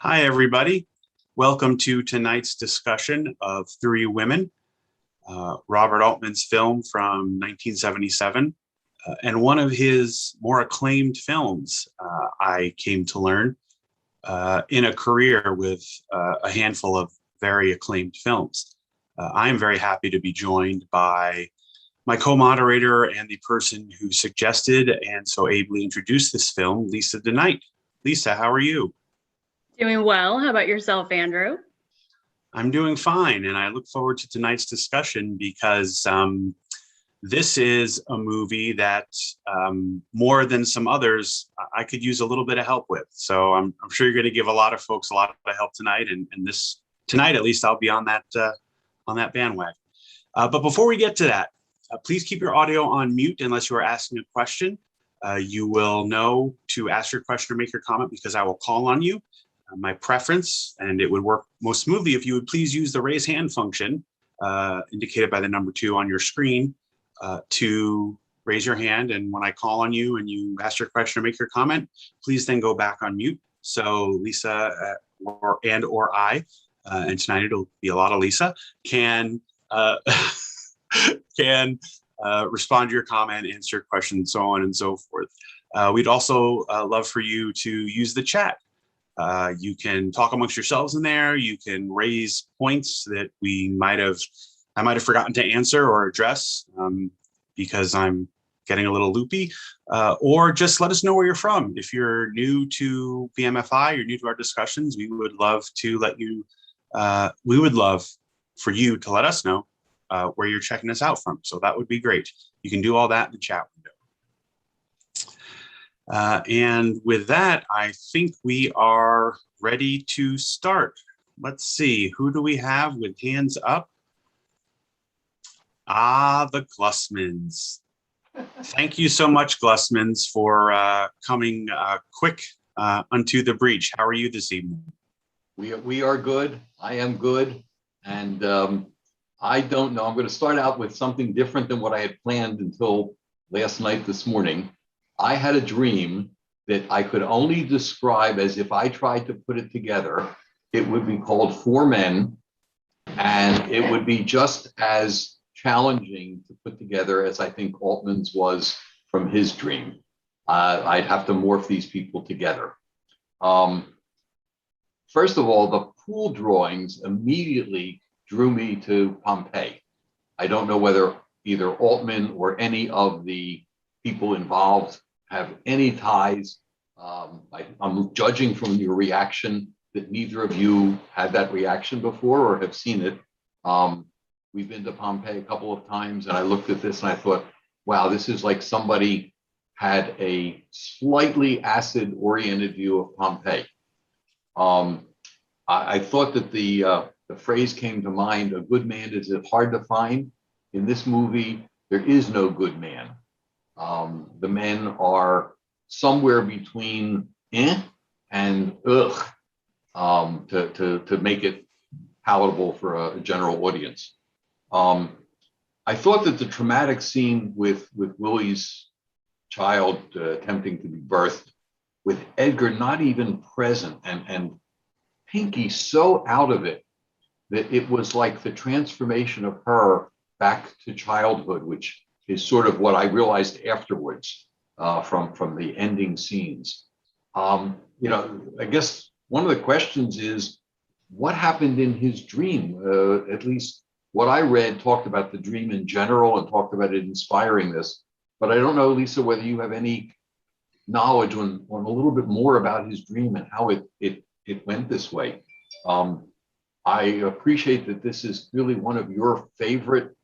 Hi, everybody. Welcome to tonight's discussion of Three Women, Robert Altman's film from 1977, and one of his more acclaimed films, I came to learn, in a career with a handful of very acclaimed films. I am very happy to be joined by my co-moderator and the person who suggested and so ably introduced this film, Lisa DeNight. Lisa, how are you? Doing well. How about yourself, Andrew? I'm doing fine, and I look forward to tonight's discussion because this is a movie that more than some others, I could use a little bit of help with. So I'm sure you're going to give a lot of folks a lot of help tonight, and this tonight at least I'll be on that bandwagon. But before we get to that, please keep your audio on mute unless you are asking a question. You will know to ask your question or make your comment because I will call on you. My preference, and it would work most smoothly if you would please use the raise hand function indicated by the number 2 on your screen to raise your hand. And when I call on you and you ask your question or make your comment, please then go back on mute. So Lisa or I, and tonight it'll be a lot of Lisa, can respond to your comment, answer your question, so on and so forth. We'd also love for you to use the chat. You can talk amongst yourselves in there. You can raise points that I might have forgotten to answer or address because I'm getting a little loopy, or just let us know where you're from. If you're new to Bmfi, you're new to our discussions, we would love for you to let us know where you're checking us out from. So that would be great. You can do all that in the chat window. And with that, I think we are ready to start. Let's see, who do we have with hands up? The Glussmans. Thank you so much, Glussmans, for coming quick unto the breach. How are you this evening? We are good. I am good. And I don't know. I'm going to start out with something different than what I had planned until last night this morning. I had a dream that I could only describe as if I tried to put it together. It would be called Four Men, and it would be just as challenging to put together as I think Altman's was from his dream. I'd have to morph these people together. First of all, the pool drawings immediately drew me to Pompeii. I don't know whether either Altman or any of the people involved have any ties. I'm judging from your reaction that neither of you had that reaction before or have seen it. We've been to Pompeii a couple of times, and I looked at this and I thought, wow, this is like somebody had a slightly acid-oriented view of Pompeii. I thought that the phrase came to mind, a good man is hard to find. In this movie, there is no good man. The men are somewhere between and ugh, to make it palatable for a general audience. I thought that the traumatic scene with Willie's child attempting to be birthed, with Edgar not even present and Pinky so out of it, that it was like the transformation of her back to childhood, which is sort of what I realized afterwards from the ending scenes. I guess one of the questions is, what happened in his dream? At least what I read talked about the dream in general and talked about it inspiring this. But I don't know, Lisa, whether you have any knowledge on a little bit more about his dream and how it went this way. I appreciate that this is really one of your favorite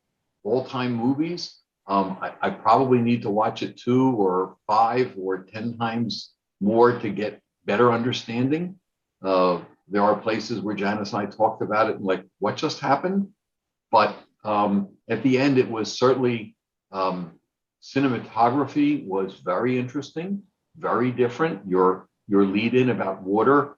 all-time movies. I probably need to watch it 2 or 5 or 10 times more to get better understanding. There are places where Janice and I talked about it and like, what just happened? But at the end, it was certainly, cinematography was very interesting, very different. Your lead in about water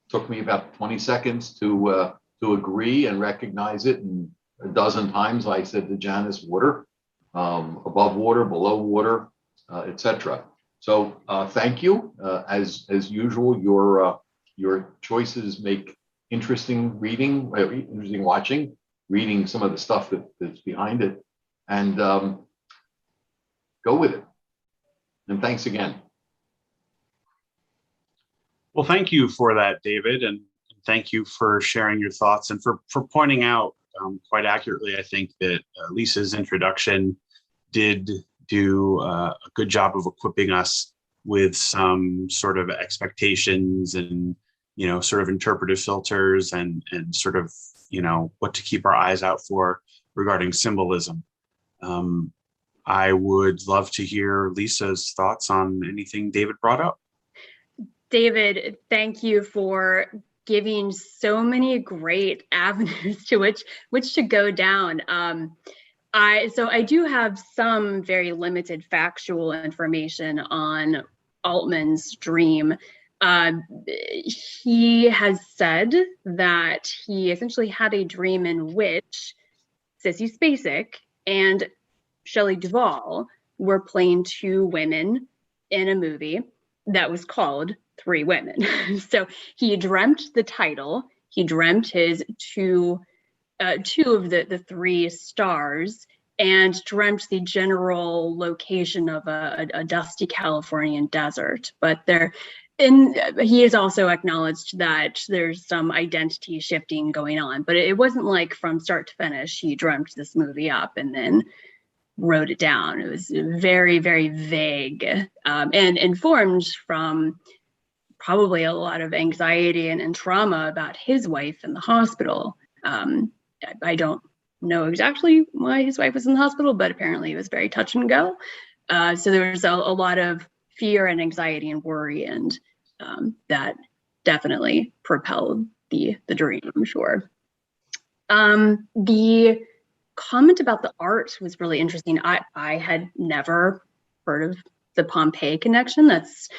took me about 20 seconds to agree and recognize it. And a dozen times I said to Janice, water, above water, below water, etc. So thank you. As usual, your your choices make interesting reading, interesting watching, reading some of the stuff that's behind it, and go with it. And thanks again. Well, thank you for that, David, and thank you for sharing your thoughts and for pointing out quite accurately, I think, that Lisa's introduction did do a good job of equipping us with some sort of expectations and, sort of interpretive filters and sort of, what to keep our eyes out for regarding symbolism. I would love to hear Lisa's thoughts on anything David brought up. David, thank you for giving so many great avenues to which to go down. I do have some very limited factual information on Altman's dream. He has said that he essentially had a dream in which Sissy Spacek and Shelley Duvall were playing two women in a movie that was called Three Women. So he dreamt the title, he dreamt his two of the three stars, and dreamt the general location of a dusty Californian desert. But he has also acknowledged that there's some identity shifting going on, but it wasn't like from start to finish he dreamt this movie up and then wrote it down. It was very, very vague, and informed from probably a lot of anxiety and trauma about his wife in the hospital. I don't know exactly why his wife was in the hospital, but apparently it was very touch and go. So there was a lot of fear and anxiety and worry, and that definitely propelled the dream, I'm sure. The comment about the art was really interesting. I had never heard of the Pompeii connection. That's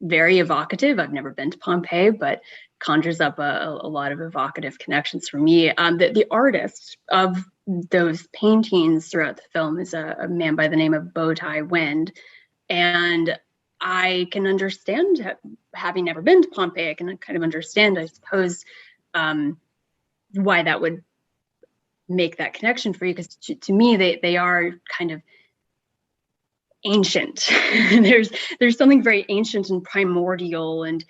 very evocative. I've never been to Pompeii, but conjures up a lot of evocative connections for me. The artist of those paintings throughout the film is a man by the name of Bowtie Wind. And I can understand, having never been to Pompeii, I can kind of understand, I suppose, why that would make that connection for you, because to me they are kind of ancient. there's something very ancient and primordial and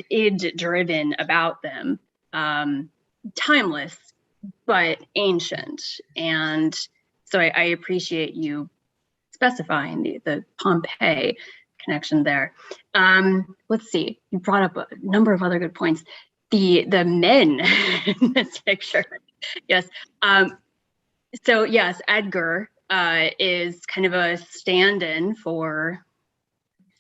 id driven about them, timeless but ancient. And so I appreciate you specifying the Pompeii connection there. Let's see, you brought up a number of other good points. The men in this picture. Yes. So yes, Edgar is kind of a stand-in for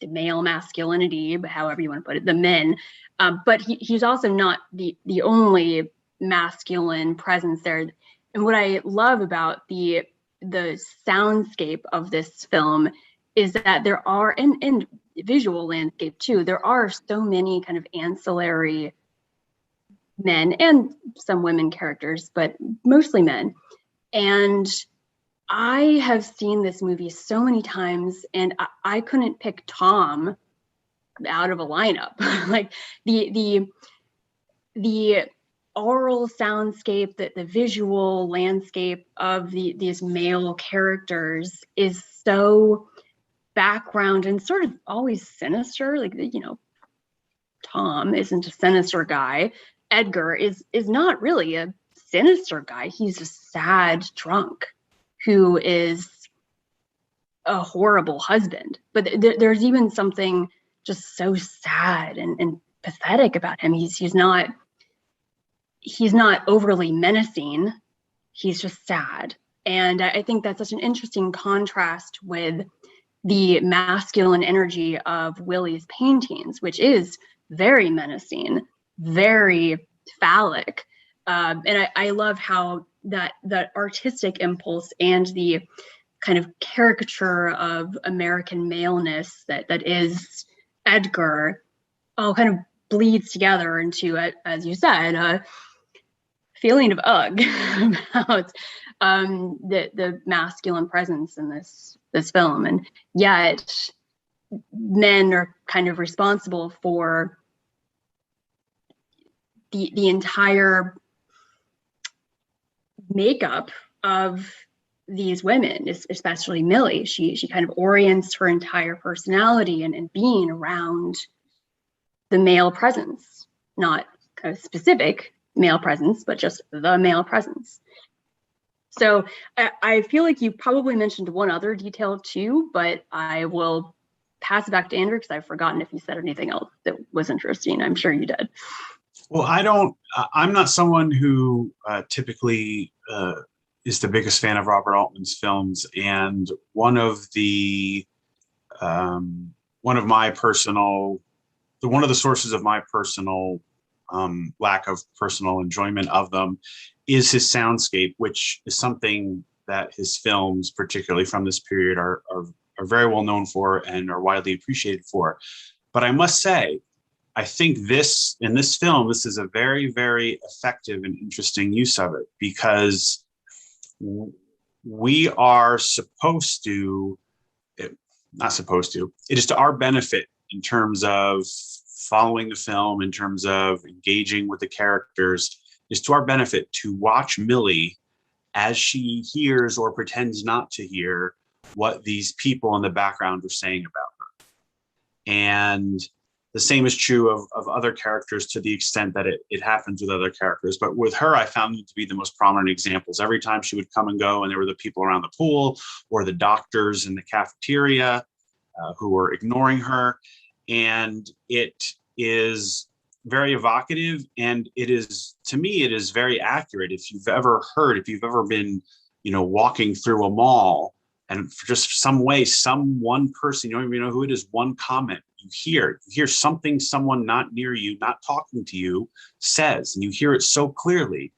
the male masculinity, but however you want to put it, the men. But he's also not the only masculine presence there. And what I love about the soundscape of this film is that there are, and visual landscape too, there are so many kind of ancillary men and some women characters, but mostly men. And I have seen this movie so many times, and I couldn't pick Tom out of a lineup. Like the oral soundscape, the visual landscape of these male characters is so background and sort of always sinister. Like, Tom isn't a sinister guy. Edgar is not really a sinister guy. He's a sad drunk who is a horrible husband. But there's even something just so sad and pathetic about him. He's not overly menacing. He's just sad. And I think that's such an interesting contrast with the masculine energy of Willie's paintings, which is very menacing, very phallic. And I love how that artistic impulse and the kind of caricature of American maleness that is Edgar all kind of bleeds together into, as you said, a feeling of ugh about the masculine presence in this film. And yet men are kind of responsible for the entire makeup of these women, especially Millie. She kind of orients her entire personality and being around the male presence, not a specific male presence, but just the male presence. So I feel like you probably mentioned one other detail too, but I will pass it back to Andrew because I've forgotten if you said anything else that was interesting. I'm sure you did. Well, I'm not someone who typically is the biggest fan of Robert Altman's films. And one of the sources of my personal lack of personal enjoyment of them is his soundscape, which is something that his films, particularly from this period, are very well known for and are widely appreciated for. But I must say, I think in this film, this is a very, very effective and interesting use of it, because we are it is to our benefit in terms of following the film, in terms of engaging with the characters, is to our benefit to watch Millie as she hears or pretends not to hear what these people in the background are saying about her. And the same is true of other characters to the extent that it happens with other characters. But with her, I found them to be the most prominent examples. Every time she would come and go, and there were the people around the pool or the doctors in the cafeteria who were ignoring her. And it is very evocative, and to me, it is very accurate. If you've ever been, walking through a mall, and for just some way, one person, you don't even know who it is, one comment, you hear something someone not near you, not talking to you, says, and you hear it so clearly.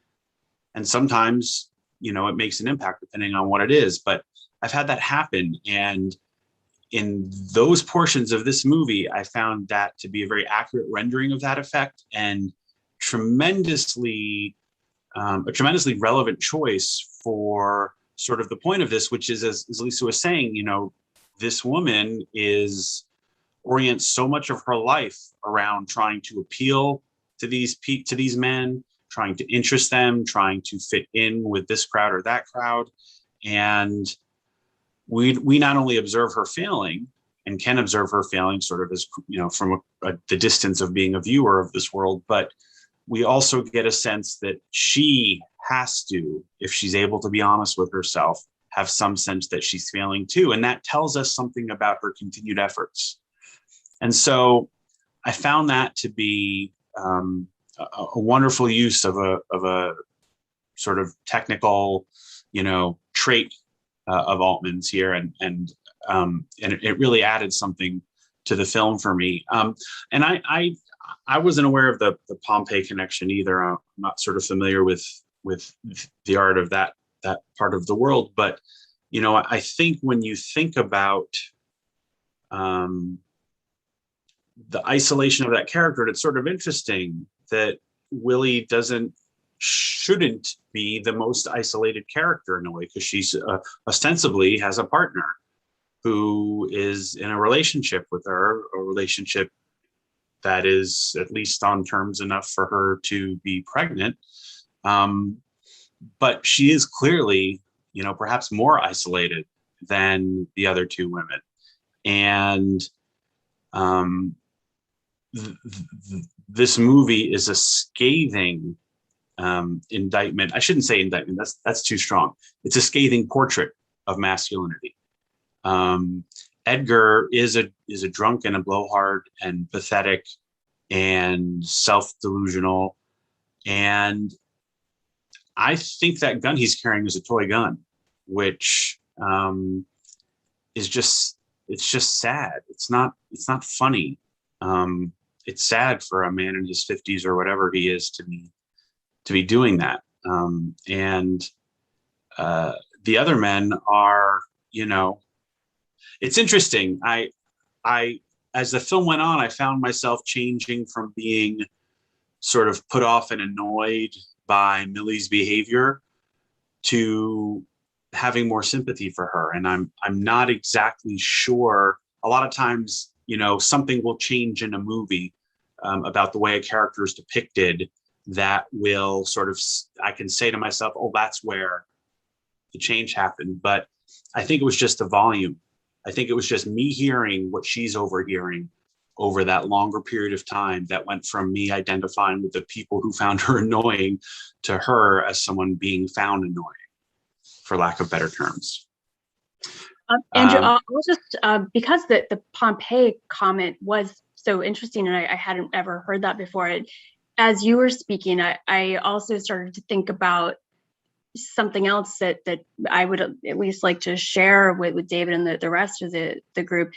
And sometimes, it makes an impact depending on what it is. But I've had that happen. And in those portions of this movie, I found that to be a very accurate rendering of that effect, and a tremendously relevant choice for sort of the point of this, which is, as Lisa was saying, this woman orients so much of her life around trying to appeal to these men, trying to interest them, trying to fit in with this crowd or that crowd. And we not only observe her failing, and can observe her failing sort of as, from the distance of being a viewer of this world, but we also get a sense that she has to, if she's able to be honest with herself, have some sense that she's failing too. And that tells us something about her continued efforts. And so I found that to be a wonderful use of a sort of technical, trait of Altman's here, and it really added something to the film for me. And I wasn't aware of the Pompeii connection either. I'm not sort of familiar with the art of that part of the world, but I think when you think about the isolation of that character, it's sort of interesting that Willie shouldn't be the most isolated character in a way, because she's ostensibly has a partner who is in a relationship with her, a relationship that is at least on terms enough for her to be pregnant. But she is clearly, perhaps more isolated than the other two women. And this movie is a scathing indictment. I shouldn't say indictment. That's too strong. It's a scathing portrait of masculinity. Edgar is a drunken and blowhard and pathetic and self-delusional. And I think that gun he's carrying is a toy gun, which is just sad. It's not funny. It's sad for a man in his 50s or whatever he is to be doing that. And the other men are, it's interesting. As the film went on, I found myself changing from being sort of put off and annoyed by Millie's behavior to having more sympathy for her. And I'm not exactly sure. A lot of times, something will change in a movie about the way a character is depicted that will sort of, I can say to myself, oh, that's where the change happened. But I think it was just the volume. I think it was just me hearing what she's overhearing over that longer period of time that went from me identifying with the people who found her annoying to her as someone being found annoying, for lack of better terms. Andrew, I'll just, because the Pompeii comment was so interesting, and I hadn't ever heard that before. As you were speaking, I also started to think about something else that I would at least like to share with David and the rest of the group.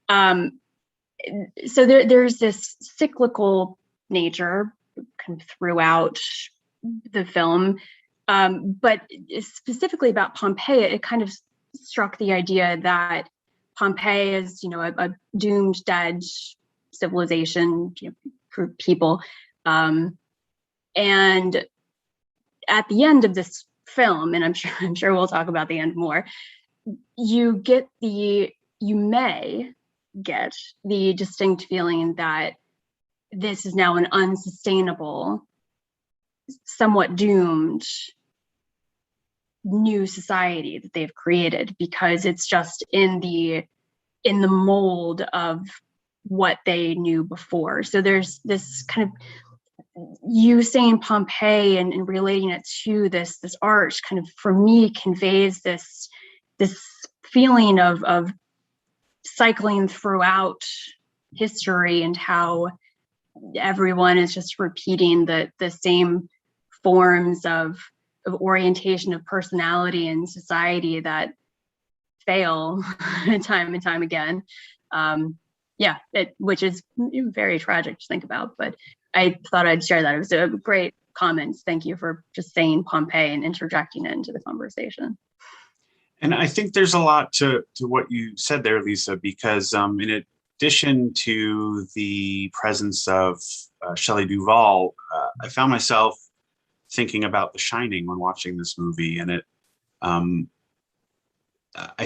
So there's this cyclical nature kind of throughout the film, but specifically about Pompeii, it kind of struck the idea that Pompeii is, a doomed, dead civilization, people, and at the end of this film, and I'm sure we'll talk about the end more, you may get the distinct feeling that this is now an unsustainable, somewhat doomed new society that they've created, because it's just in the mold of what they knew before. So there's this kind of, you saying Pompeii and relating it to this art kind of, for me, conveys this feeling of cycling throughout history, and how everyone is just repeating the same forms of orientation of personality and society that fail time and time again. Which is very tragic to think about, but I thought I'd share that. It was a great comment. Thank you for just saying Pompeii and interjecting it into the conversation. And I think there's a lot to what you said there, Lisa, because in addition to the presence of Shelley Duvall, I found myself thinking about The Shining when watching this movie, and I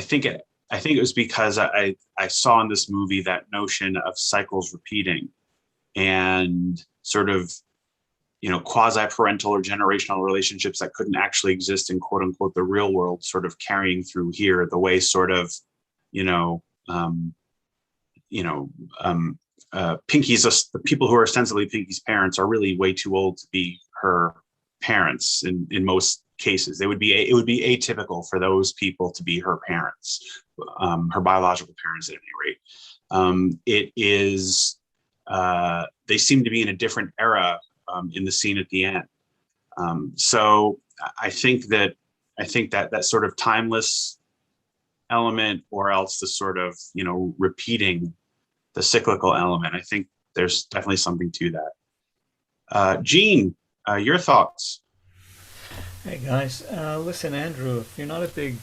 think it was because I saw in this movie that notion of cycles repeating, and sort of, quasi-parental or generational relationships that couldn't actually exist in quote unquote the real world, sort of carrying through here, the way sort of, Pinky's, the people who are ostensibly Pinky's parents are really way too old to be her parents in most cases. It would be atypical for those people to be her parents, her biological parents at any rate. It is, they seem to be in a different era in the scene at the end. So I think that sort of timeless element, or else the sort of, repeating, the cyclical element, I think there's definitely something to that. Gene, your thoughts? Hey guys, listen, Andrew, if you're not a big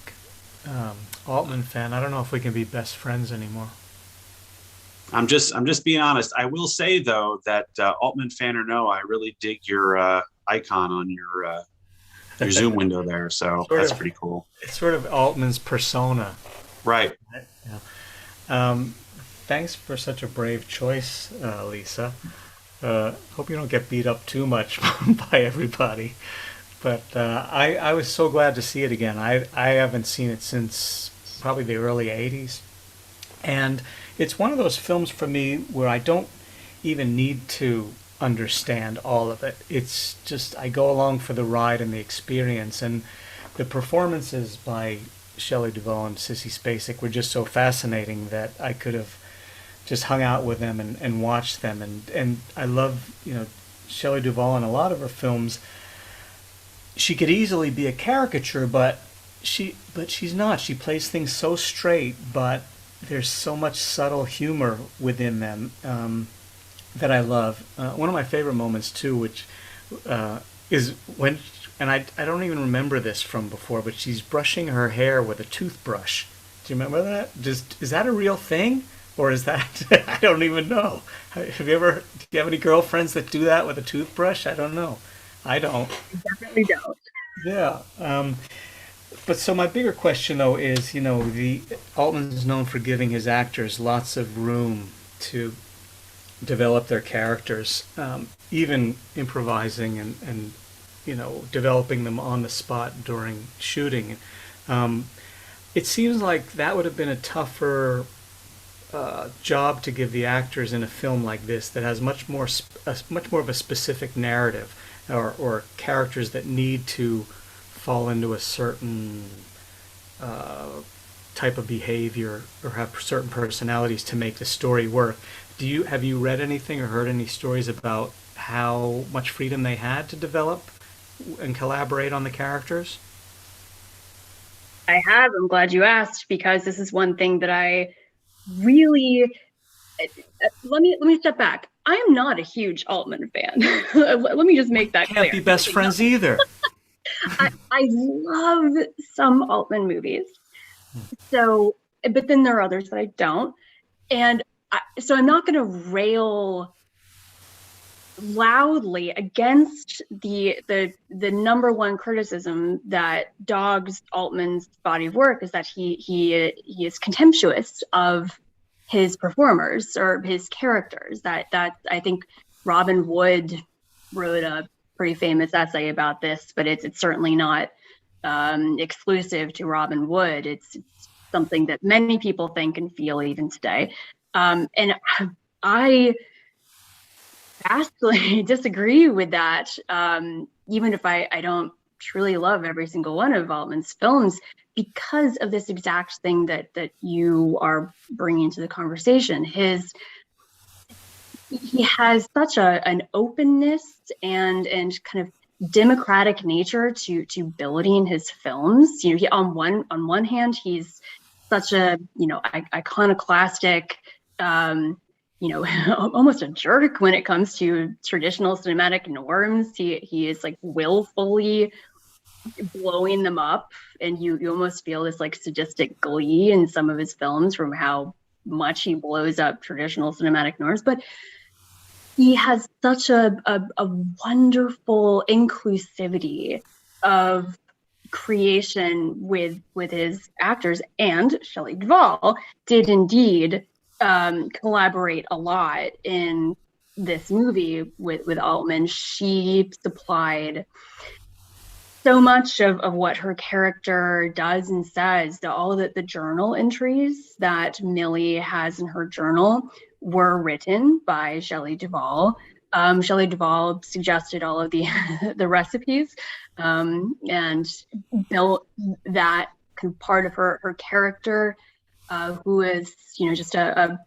Altman fan, I don't know if we can be best friends anymore. I'm just being honest. I will say though that Altman fan or no, I really dig your icon on your Zoom window there. So that's pretty cool. It's sort of Altman's persona. Right. Yeah. Thanks for such a brave choice, Lisa. Hope you don't get beat up too much by everybody. But I was so glad to see it again. I haven't seen it since probably the early 80s. And it's one of those films for me where I don't even need to understand all of it. It's just, I go along for the ride and the experience. And the performances by Shelley Duvall and Sissy Spacek were just so fascinating that I could have just hung out with them and watched them. And I love, Shelley Duvall in a lot of her films. She could easily be a caricature, but she's not. She plays things so straight, but there's so much subtle humor within them that I love. One of my favorite moments too, which is when, and I don't even remember this from before, but she's brushing her hair with a toothbrush. Do you remember that? Is that a real thing? Or is that, I don't even know. Do you have any girlfriends that do that with a toothbrush? I don't know. I don't. Definitely don't. Yeah. But so my bigger question though is, the Altman is known for giving his actors lots of room to develop their characters, even improvising and developing them on the spot during shooting. It seems like that would have been a tougher job to give the actors in a film like this that has much more of a specific narrative, or characters that need to fall into a certain type of behavior or have certain personalities to make the story work. Have you read anything or heard any stories about how much freedom they had to develop and collaborate on the characters? I have. I'm glad you asked, because this is one thing that I really let me step back. I am not a huge Altman fan. Let me just make that clear. Can't be best friends either. I love some Altman movies. So, but then there are others that I don't. And so I'm not going to rail loudly against the number one criticism that dogs Altman's body of work is that he is contemptuous of his performers or his characters. That I think Robin Wood wrote a pretty famous essay about this, but it's certainly not exclusive to Robin Wood. It's something that many people think and feel even today. And I vastly disagree with that, even if I don't truly love every single one of Altman's films, because of this exact thing that you are bringing to the conversation. He has such an openness and kind of democratic nature to building his films. He, on one hand, he's such a iconoclastic, almost a jerk when it comes to traditional cinematic norms. He is like willfully blowing them up, and you almost feel this like sadistic glee in some of his films from how much he blows up traditional cinematic norms. But he has such a wonderful inclusivity of creation with his actors, and Shelley Duvall did indeed collaborate a lot in this movie with Altman. She supplied so much of what her character does and says. All the journal entries that Millie has in her journal were written by Shelley Duvall. Shelley Duvall suggested all of the the recipes and built that kind of part of her character, who is just a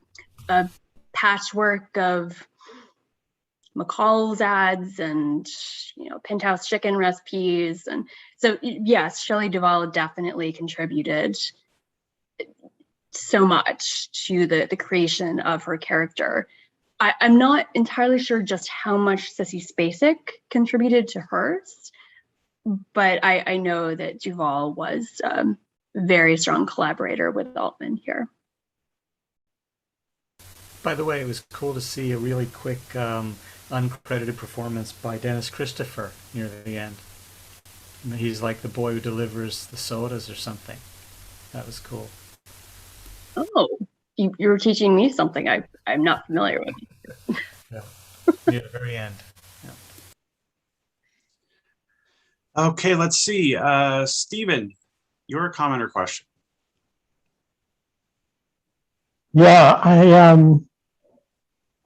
patchwork of McCall's ads and Penthouse chicken recipes. And so yes, Shelley Duvall definitely contributed so much to the creation of her character. I'm not entirely sure just how much Sissy Spacek contributed to hers, but I know that Duvall was a very strong collaborator with Altman here. By the way, it was cool to see a really quick uncredited performance by Dennis Christopher near the end. He's like the boy who delivers the sodas or something. That was cool. Oh, you were teaching me something I'm not familiar with. Yeah, near the very end. Yeah. Okay, let's see. Stephen, your comment or question? Yeah,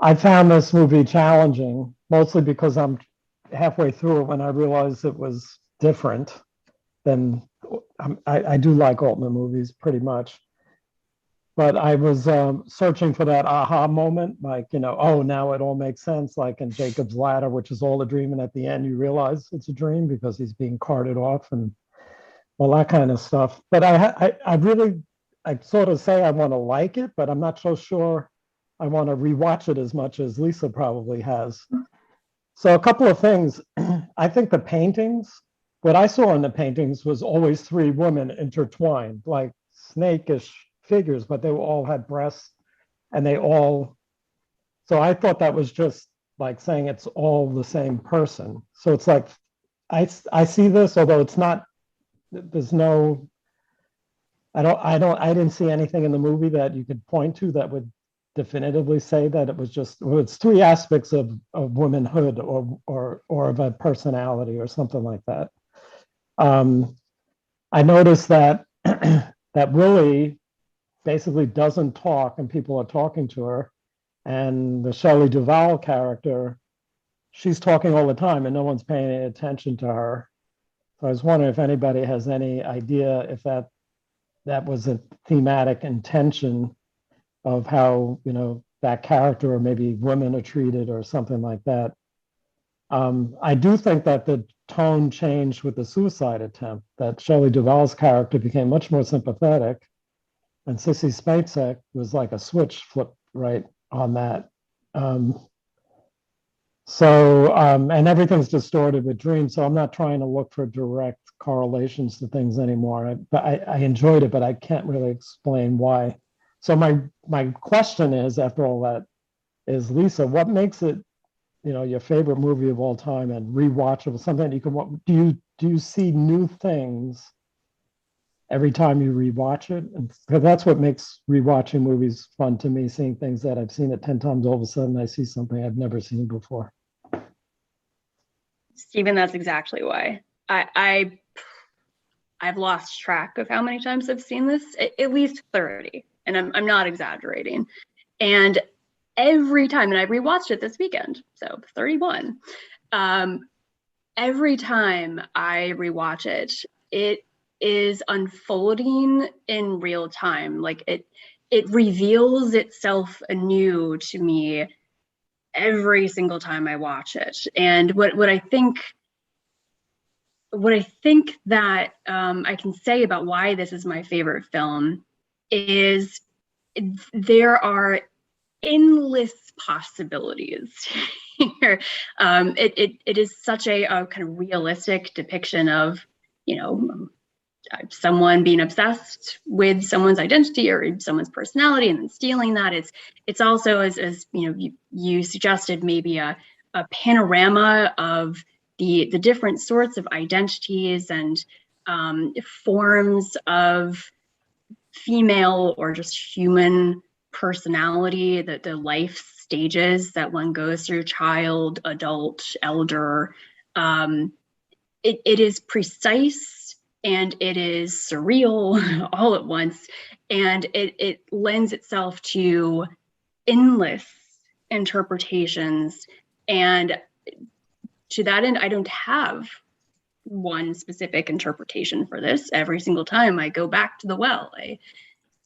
I found this movie challenging, mostly because I'm halfway through it when I realized it was different than I do like Altman movies pretty much. But I was searching for that aha moment, like, oh, now it all makes sense, like in Jacob's Ladder, which is all a dream. And at the end, you realize it's a dream because he's being carted off and all that kind of stuff. But I sort of say I want to like it, but I'm not so sure I want to rewatch it as much as Lisa probably has. So a couple of things. I think the paintings, what I saw in the paintings was always three women intertwined, like snakish figures, but they all had breasts and so I thought that was just like saying it's all the same person. So it's like, I see this, although it's not, there's no, I didn't see anything in the movie that you could point to that would definitively say that it was just, well, it's three aspects of womanhood or of a personality or something like that. I noticed that that Willie basically doesn't talk and people are talking to her, and the Shelley Duvall character, she's talking all the time and no one's paying any attention to her. So I was wondering if anybody has any idea if that was a thematic intention of how, you know, that character or maybe women are treated or something like that. I do think that the tone changed with the suicide attempt, that Shelley Duvall's character became much more sympathetic, and Sissy Spacek was like a switch flip right on that. And everything's distorted with dreams, so I'm not trying to look for direct correlations to things anymore. I enjoyed it, but I can't really explain why. So my question is, after all that, is Lisa, what makes it, you know, your favorite movie of all time and rewatchable? Something you can, do you see new things every time you rewatch it? And because that's what makes rewatching movies fun to me, seeing things that I've seen it 10 times, all of a sudden I see something I've never seen before. Stephen, that's exactly why. I've lost track of how many times I've seen this, at least 30, and I'm not exaggerating. And every time, and I rewatched it this weekend, so 31. Every time I rewatch it, it is unfolding in real time. Like it reveals itself anew to me every single time I watch it. And what I think that I can say about why this is my favorite film is there are endless possibilities here. It is such a kind of realistic depiction of, you know, someone being obsessed with someone's identity or someone's personality and then stealing that. It's also, as you know, you suggested, maybe a panorama of the different sorts of identities and forms of female or just human personality, the life stages that one goes through: child, adult, elder. It is precise and it is surreal all at once, and it lends itself to endless interpretations. And to that end, I don't have one specific interpretation for this. Every single time I go back to the well,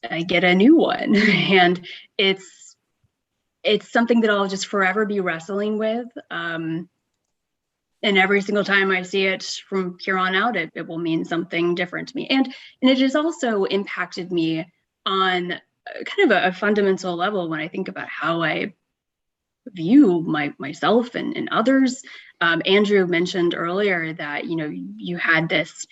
I get a new one, and it's something that I'll just forever be wrestling with. And every single time I see it from here on out, it will mean something different to me. And it has also impacted me on kind of a fundamental level when I think about how I view myself and others. Andrew mentioned earlier that, you know, you had this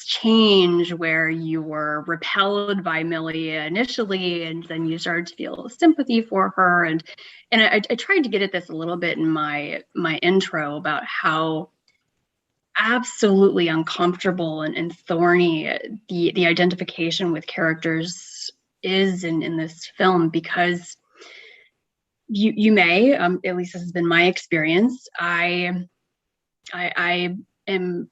change where you were repelled by Millie initially, and then you started to feel sympathy for her. And I tried to get at this a little bit in my intro about how absolutely uncomfortable and thorny the identification with characters is in this film, because you may, at least this has been my experience, I am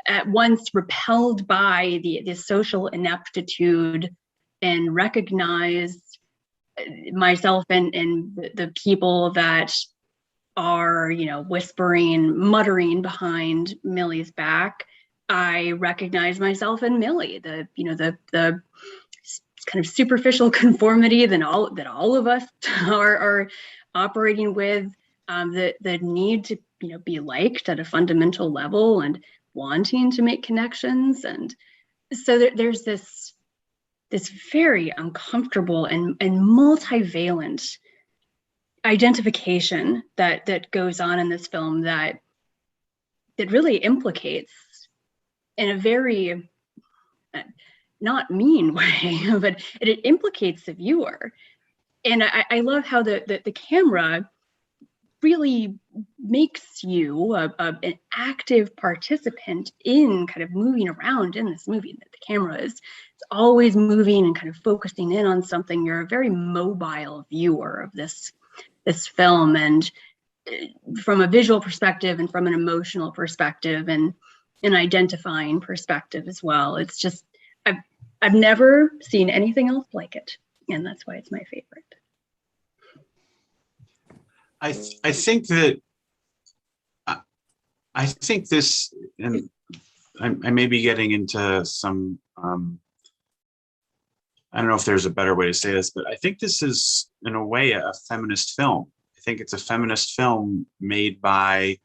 at once repelled by the social ineptitude and recognize myself and the people that are, you know, whispering, muttering behind Millie's back. I recognize myself in Millie, the kind of superficial conformity that all of us are operating with, the need to, you know, be liked at a fundamental level and wanting to make connections. And so there's this very uncomfortable and multivalent identification that goes on in this film that really implicates, in a very not mean way, but it implicates the viewer. And I love how the camera really makes you an active participant in kind of moving around in this movie. That the camera is always moving and kind of focusing in on something. You're a very mobile viewer of this film, and from a visual perspective and from an emotional perspective and an identifying perspective as well. It's just, I've never seen anything else like it, and that's why it's my favorite. I think that I think this, and I may be getting into some I don't know if there's a better way to say this, but I think this is in a way a feminist film. I think it's a feminist film made by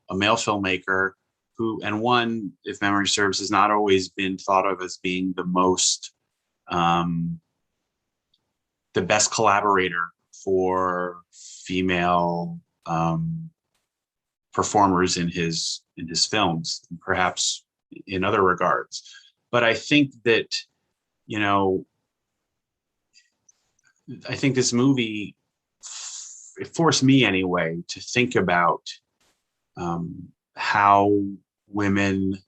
a male filmmaker who, and one, if memory serves, has not always been thought of as being the most the best collaborator for female performers in his films, perhaps in other regards. But I think that, you know, I think this movie, it forced me anyway to think about how women,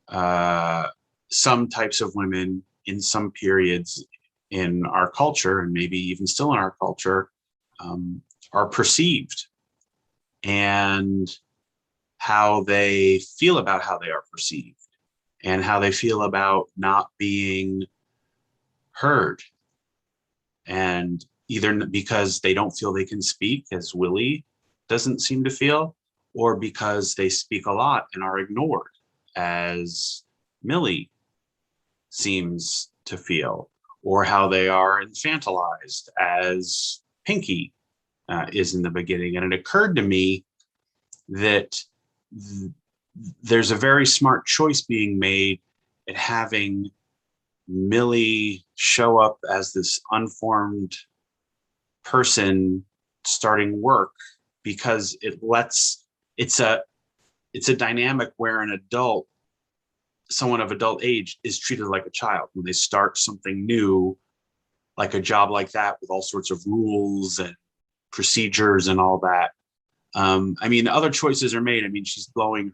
some types of women in some periods in our culture, and maybe even still in our culture, are perceived, and how they feel about how they are perceived, and how they feel about not being heard. And either because they don't feel they can speak, as Willie doesn't seem to feel, or because they speak a lot and are ignored, as Millie seems to feel, or how they are infantilized, as Pinky is in the beginning. And it occurred to me that there's a very smart choice being made at having Millie show up as this unformed person starting work, because it's a dynamic where an adult, someone of adult age, is treated like a child when they start something new, like a job like that, with all sorts of rules and procedures and all that. I mean, other choices are made. I mean, she's blowing in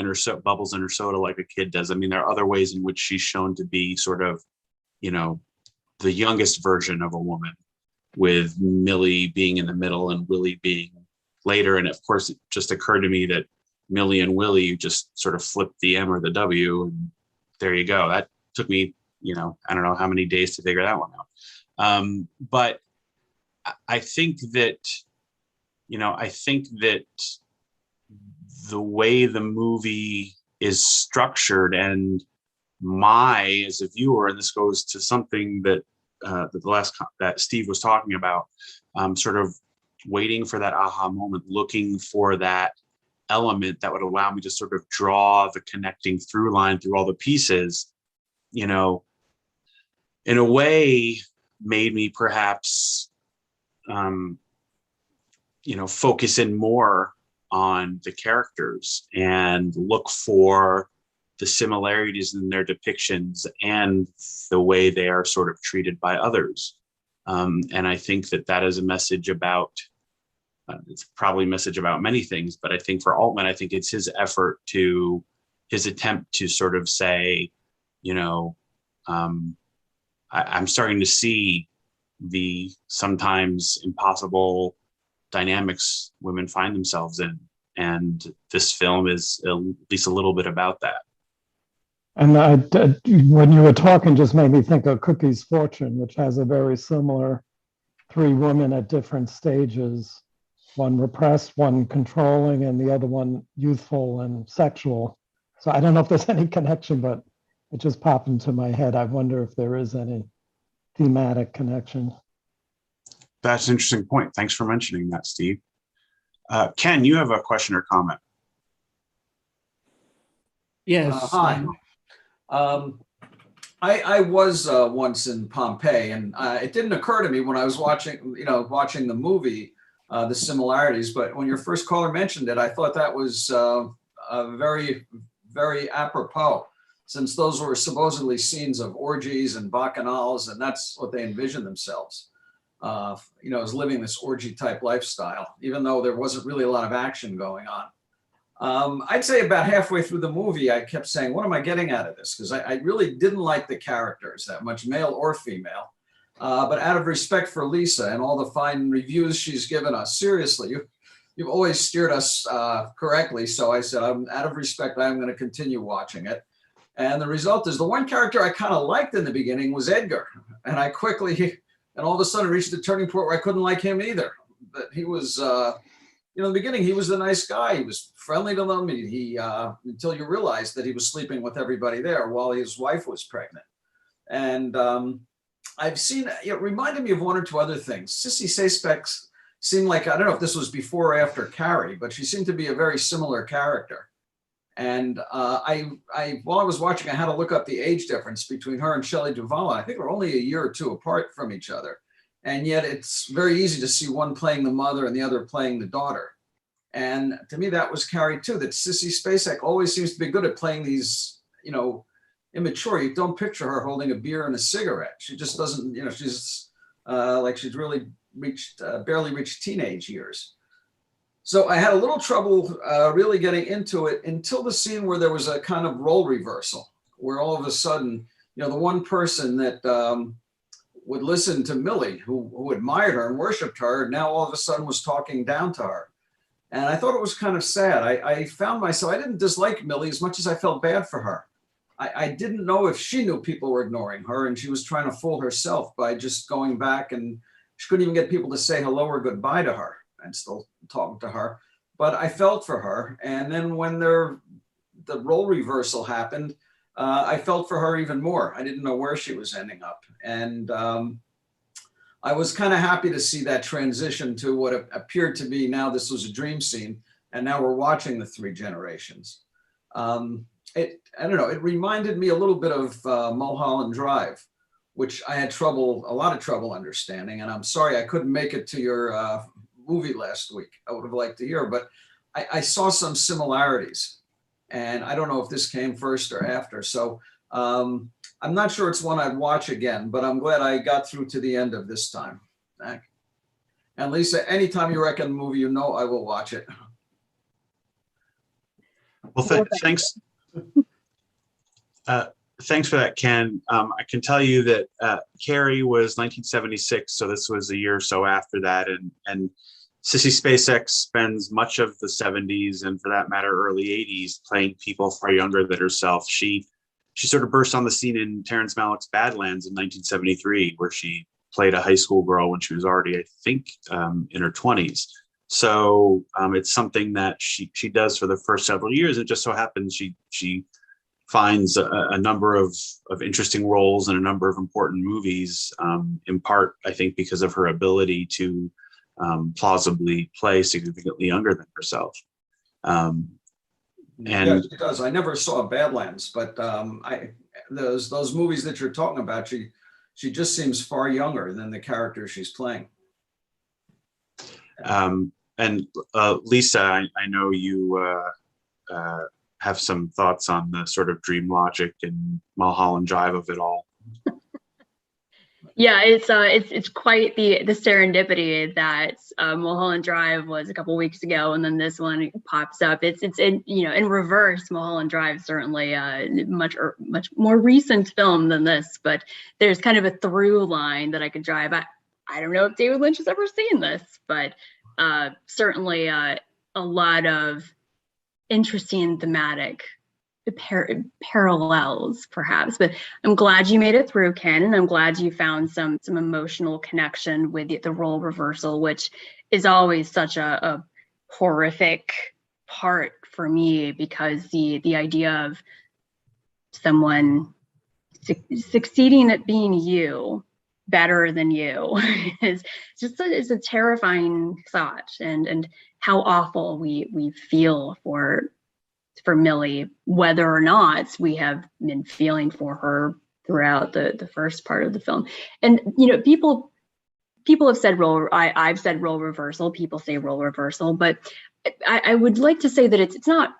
her bubbles in her soda like a kid does. I mean, there are other ways in which she's shown to be sort of, you know, the youngest version of a woman, with Millie being in the middle and Willie being later. And of course, it just occurred to me that Millie and Willie just sort of flipped the M or the W, and there you go. That took me, you know, I don't know how many days to figure that one out. But I think that, you know, I think that the way the movie is structured, and as a viewer, and this goes to something that that Steve was talking about, sort of waiting for that aha moment, looking for that element that would allow me to sort of draw the connecting through line through all the pieces, you know, in a way made me perhaps, you know, focus in more on the characters and look for the similarities in their depictions and the way they are sort of treated by others. And I think that is a message about, it's probably a message about many things, but I think for Altman, I think it's his attempt to sort of say, you know, I'm starting to see the sometimes impossible dynamics women find themselves in. And this film is at least a little bit about that. And when you were talking, just made me think of Cookie's Fortune, which has a very similar three women at different stages, one repressed, one controlling, and the other one youthful and sexual. So I don't know if there's any connection, but it just popped into my head. I wonder if there is any thematic connection. That's an interesting point. Thanks for mentioning that, Steve. Ken, you have a question or comment? Yes. Hi. I was once in Pompeii, and it didn't occur to me when I was watching the movie, the similarities. But when your first caller mentioned it, I thought that was very, very apropos, since those were supposedly scenes of orgies and bacchanals, and that's what they envisioned themselves. is living this orgy type lifestyle, even though there wasn't really a lot of action going on. I'd say about halfway through the movie, I kept saying, what am I getting out of this? Because I really didn't like the characters that much, male or female. But out of respect for Lisa and all the fine reviews she's given us, seriously, you've always steered us correctly. So I said, out of respect, I'm going to continue watching it. And the result is the one character I kind of liked in the beginning was Edgar. And I quickly, and all of a sudden reached a turning point where I couldn't like him either. But he was, in the beginning, he was the nice guy. He was friendly to them. He until you realized that he was sleeping with everybody there while his wife was pregnant. And I've seen, it reminded me of one or two other things. Sissy Spacek seemed like, I don't know if this was before or after Carrie, but she seemed to be a very similar character. And while I was watching, I had to look up the age difference between her and Shelley Duvall. I think we're only a year or two apart from each other. And yet it's very easy to see one playing the mother and the other playing the daughter. And to me, that was Carrie too, that Sissy Spacek always seems to be good at playing these, immature. You don't picture her holding a beer and a cigarette. She just doesn't, she's like she's really barely reached teenage years. So I had a little trouble really getting into it until the scene where there was a kind of role reversal, where all of a sudden, the one person that would listen to Millie, who admired her and worshiped her, now all of a sudden was talking down to her. And I thought it was kind of sad. I found myself, I didn't dislike Millie as much as I felt bad for her. I didn't know if she knew people were ignoring her and she was trying to fool herself by just going back, and she couldn't even get people to say hello or goodbye to her and still talking to her. But I felt for her. And then when the role reversal happened, I felt for her even more. I didn't know where she was ending up. And I was kind of happy to see that transition to what appeared to be, now this was a dream scene, and now we're watching the three generations. I don't know, it reminded me a little bit of Mulholland Drive, which I had a lot of trouble understanding. And I'm sorry I couldn't make it to your movie last week. I would have liked to hear, but I saw some similarities. And I don't know if this came first or after. So I'm not sure it's one I'd watch again, but I'm glad I got through to the end of this time. And Lisa, anytime you recommend a movie, I will watch it. Well, thanks. Thanks for that, Ken. I can tell you that Carrie was 1976, so this was a year or so after that, and Sissy Spacek spends much of the 70s, and for that matter, early 80s, playing people far younger than herself. She sort of burst on the scene in Terrence Malick's Badlands in 1973, where she played a high school girl when she was already, I think, in her 20s. So it's something that she does for the first several years. It just so happens she finds a number of interesting roles in a number of important movies, in part, I think, because of her ability to plausibly play significantly younger than herself. And yes, it does. I never saw Badlands, but those movies that you're talking about, she just seems far younger than the character she's playing. And Lisa, I know you have some thoughts on the sort of dream logic and Mulholland Drive of it all. Yeah, it's quite the serendipity that Mulholland Drive was a couple weeks ago, and then this one pops up. It's in reverse. Mulholland Drive certainly much more recent film than this, but there's kind of a through line that I could drive. I don't know if David Lynch has ever seen this, but certainly a lot of interesting thematic parallels, perhaps. But I'm glad you made it through, Ken, and I'm glad you found some emotional connection with the role reversal, which is always such a horrific part for me, because the idea of someone succeeding at being you better than you is just a terrifying thought, and how awful we feel for Millie, whether or not we have been feeling for her throughout the first part of the film. And people have said I've said role reversal, people say role reversal, but I would like to say that it's not.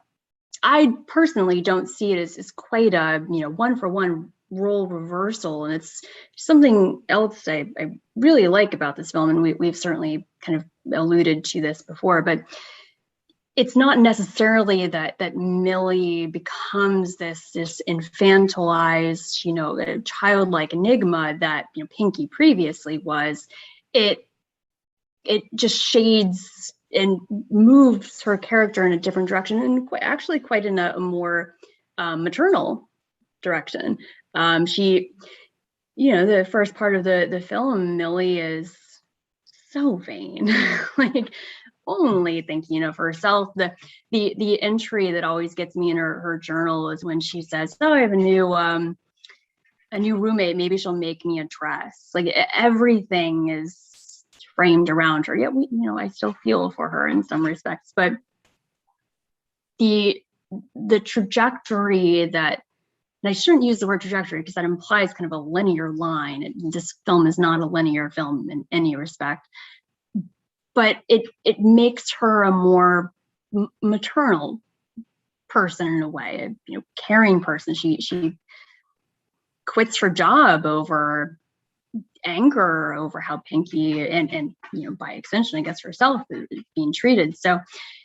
I personally don't see it as quite a one for one role reversal. And it's something else I really like about this film. And we've certainly kind of alluded to this before, but it's not necessarily that Millie becomes this infantilized, childlike enigma that Pinky previously was. It just shades and moves her character in a different direction, and actually quite in a more maternal direction. She, the first part of the film, Millie is so vain, like only thinking of herself. The entry that always gets me in her journal is when she says, "Oh, I have a new roommate. Maybe she'll make me a dress." Like everything is framed around her. Yet I still feel for her in some respects, but the trajectory that, and I shouldn't use the word trajectory because that implies kind of a linear line. This film is not a linear film in any respect, but it makes her a more maternal person in a way, a caring person. She quits her job over anger over how Pinky and by extension, I guess, herself is being treated. So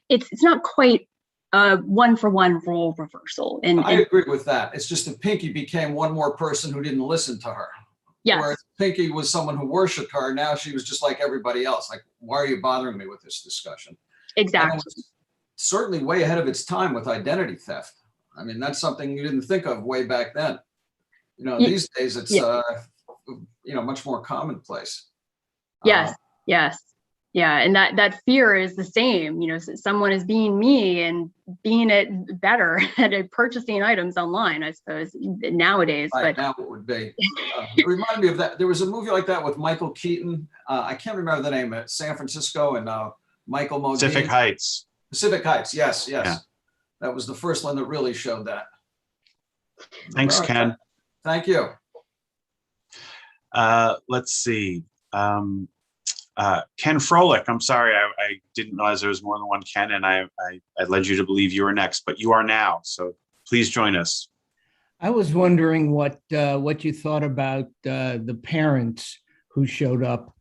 it's not quite a one-for-one role reversal. And I agree with that. It's just that Pinky became one more person who didn't listen to her. Yes. Whereas Pinky was someone who worshiped her. Now she was just like everybody else. Like, why are you bothering me with this discussion? Exactly. And it was certainly way ahead of its time with identity theft. I mean, that's something you didn't think of way back then. These days it's much more commonplace. Yes. Yeah, and that fear is the same. Someone is being me and being it better at purchasing items online, I suppose, nowadays. Right, but now it would be. It reminded me of that. There was a movie like that with Michael Keaton. I can't remember the name. San Francisco and Michael Modine. Pacific Heights. Pacific Heights. Yes. Yeah. That was the first one that really showed that. Thanks, Right. Ken. Thank you. Let's see. Ken Froelich, I'm sorry, I didn't realize there was more than one Ken, and I led you to believe you were next, but you are now. So please join us. I was wondering what you thought about the parents who showed up.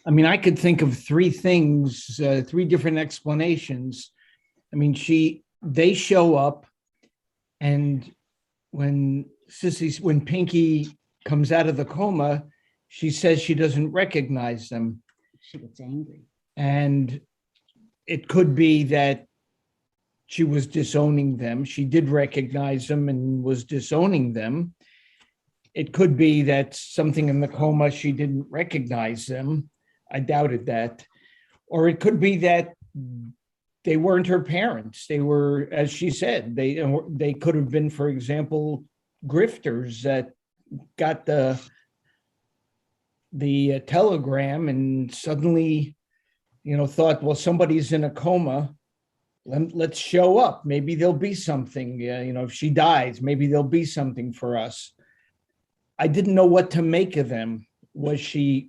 I mean, I could think of three things, three different explanations. I mean, they show up, and when Pinky comes out of the coma, she says she doesn't recognize them. She gets angry. And it could be that she was disowning them. She did recognize them and was disowning them. It could be that something in the coma, she didn't recognize them. I doubted that. Or it could be that they weren't her parents. They were, as she said, they could have been, for example, grifters that got the telegram and suddenly, thought, well, somebody's in a coma. Let's show up. Maybe there'll be something. If she dies, maybe there'll be something for us. I didn't know what to make of them. Was she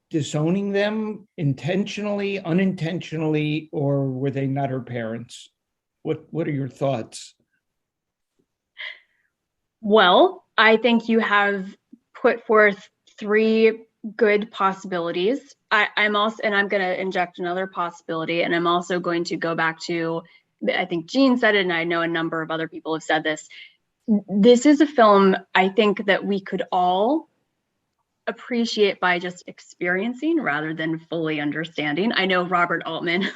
disowning them intentionally, unintentionally, or were they not her parents? What are your thoughts? Well, I think you have put forth three good possibilities. I'm going to inject another possibility, and I'm also going to go back to, I think Jean said it, and I know a number of other people have said this. This is a film I think that we could all appreciate by just experiencing rather than fully understanding. I know Robert Altman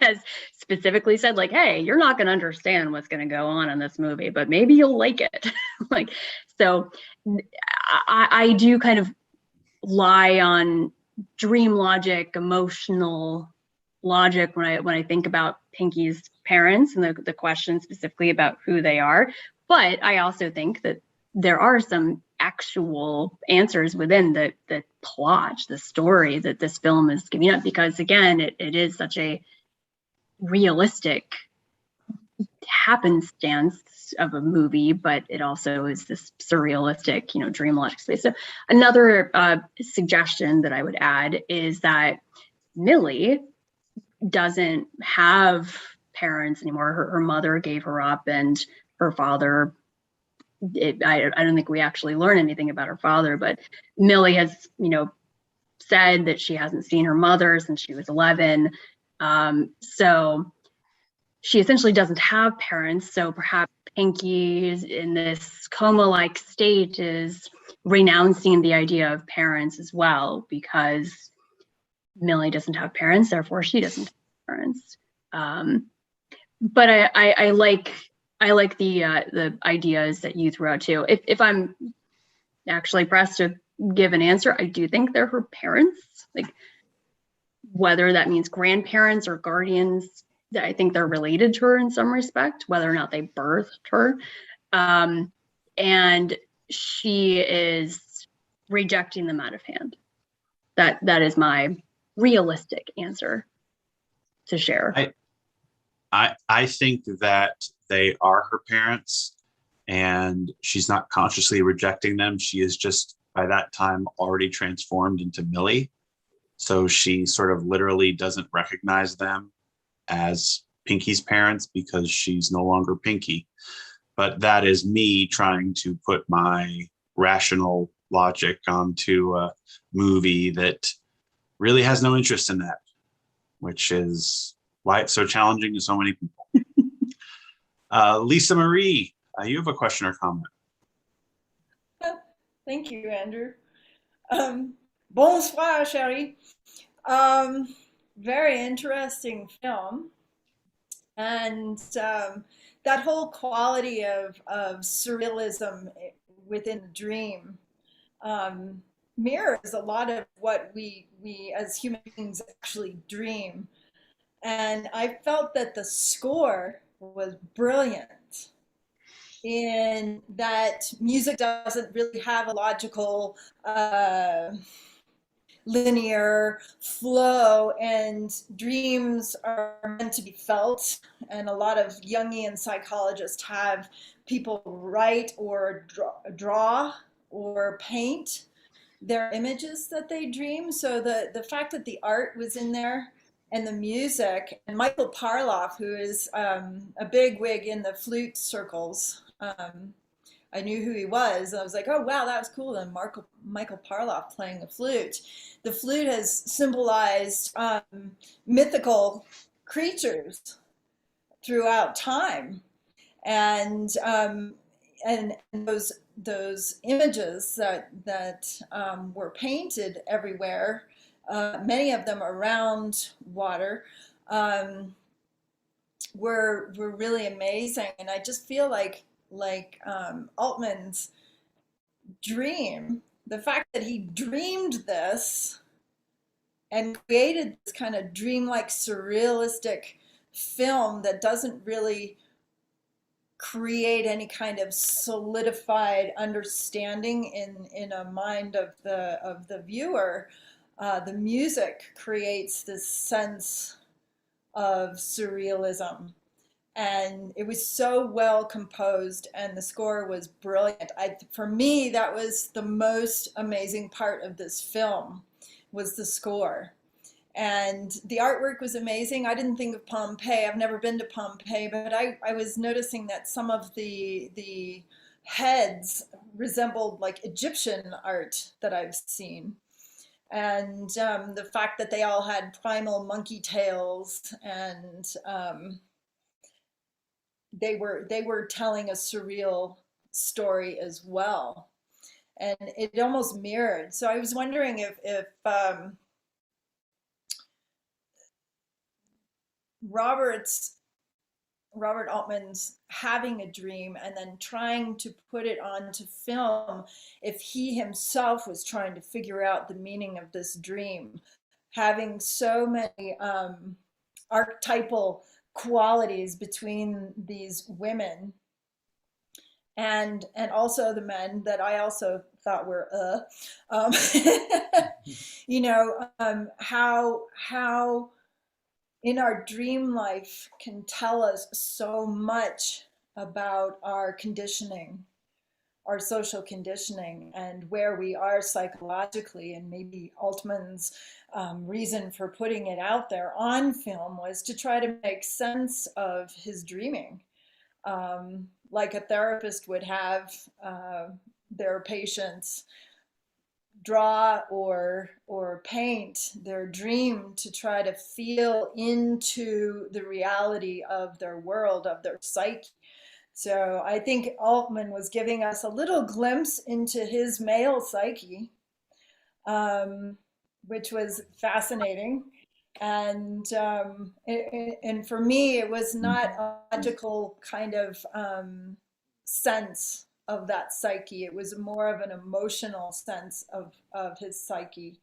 has specifically said, like, hey, you're not going to understand what's going to go on in this movie, but maybe you'll like it. So I do kind of lie on dream logic, emotional logic when I think about Pinky's parents and the question specifically about who they are. But I also think that there are some actual answers within the plot, the story that this film is giving up, because again, it is such a realistic happenstance of a movie, but it also is this surrealistic, dreamlike space. So another suggestion that I would add is that Millie doesn't have parents anymore. Her mother gave her up, and her father I don't think we actually learn anything about her father, but Millie has, said that she hasn't seen her mother since she was 11. So she essentially doesn't have parents. So perhaps Pinky in this coma-like state is renouncing the idea of parents as well, because Millie doesn't have parents, therefore she doesn't have parents. But I like the ideas that you threw out too. If I'm actually pressed to give an answer, I do think they're her parents. Like, whether that means grandparents or guardians, I think they're related to her in some respect, whether or not they birthed her. And she is rejecting them out of hand. That is my realistic answer to share. I think that they are her parents, and she's not consciously rejecting them. She is just, by that time, already transformed into Millie. So she sort of literally doesn't recognize them as Pinky's parents because she's no longer Pinky. But that is me trying to put my rational logic onto a movie that really has no interest in that, which is why it's so challenging to so many people. Lisa Marie, you have a question or comment? Thank you, Andrew. Bonsoir, chérie. Very interesting film. And that whole quality of surrealism within the dream mirrors a lot of what we as human beings actually dream. And I felt that the score was brilliant in that music doesn't really have a logical linear flow, and dreams are meant to be felt. And a lot of Jungian psychologists have people write or draw or paint their images that they dream. So the fact that the art was in there and the music, and Michael Parloff, who is a big wig in the flute circles, I knew who he was. I was like, oh, wow, that was cool. And Michael Parloff playing the flute. The flute has symbolized mythical creatures throughout time. And those images that were painted everywhere, many of them around water, were really amazing. And I just feel like Altman's dream, the fact that he dreamed this and created this kind of dreamlike surrealistic film that doesn't really create any kind of solidified understanding in a mind of the viewer. The music creates this sense of surrealism. And it was so well composed, and the score was brilliant. For me, that was the most amazing part of this film, was the score. And the artwork was amazing. I didn't think of Pompeii. I've never been to Pompeii, but I was noticing that some of the heads resembled like Egyptian art that I've seen. And the fact that they all had primal monkey tails, and they were telling a surreal story as well, and it almost mirrored. So I was wondering if Robert Altman's having a dream and then trying to put it onto film, if he himself was trying to figure out the meaning of this dream, having so many archetypal qualities between these women and also the men that I also thought were how in our dream life can tell us so much about our conditioning, our social conditioning, and where we are psychologically. And maybe Altman's reason for putting it out there on film was to try to make sense of his dreaming. like a therapist would have their patients draw or paint their dream to try to feel into the reality of their world, of their psyche. So I think Altman was giving us a little glimpse into his male psyche, which was fascinating. And for me, it was not a logical kind of sense of that psyche. It was more of an emotional sense of his psyche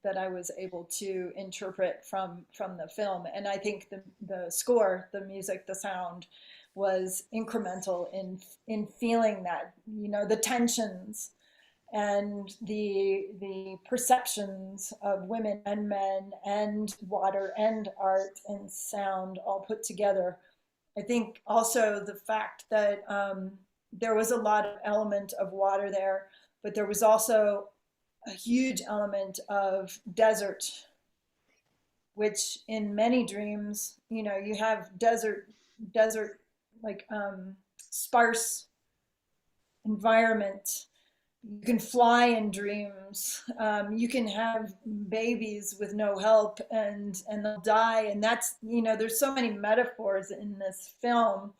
that I was able to interpret from the film. And I think the score, the music, the sound was incremental in feeling that, you know, the tensions and the perceptions of women and men and water and art and sound all put together. I think also the fact that there was a lot of element of water there, but there was also a huge element of desert, which in many dreams, you know, you have desert, like sparse environment. You can fly in dreams. You can have babies with no help and they'll die. And that's, you know, there's so many metaphors in this film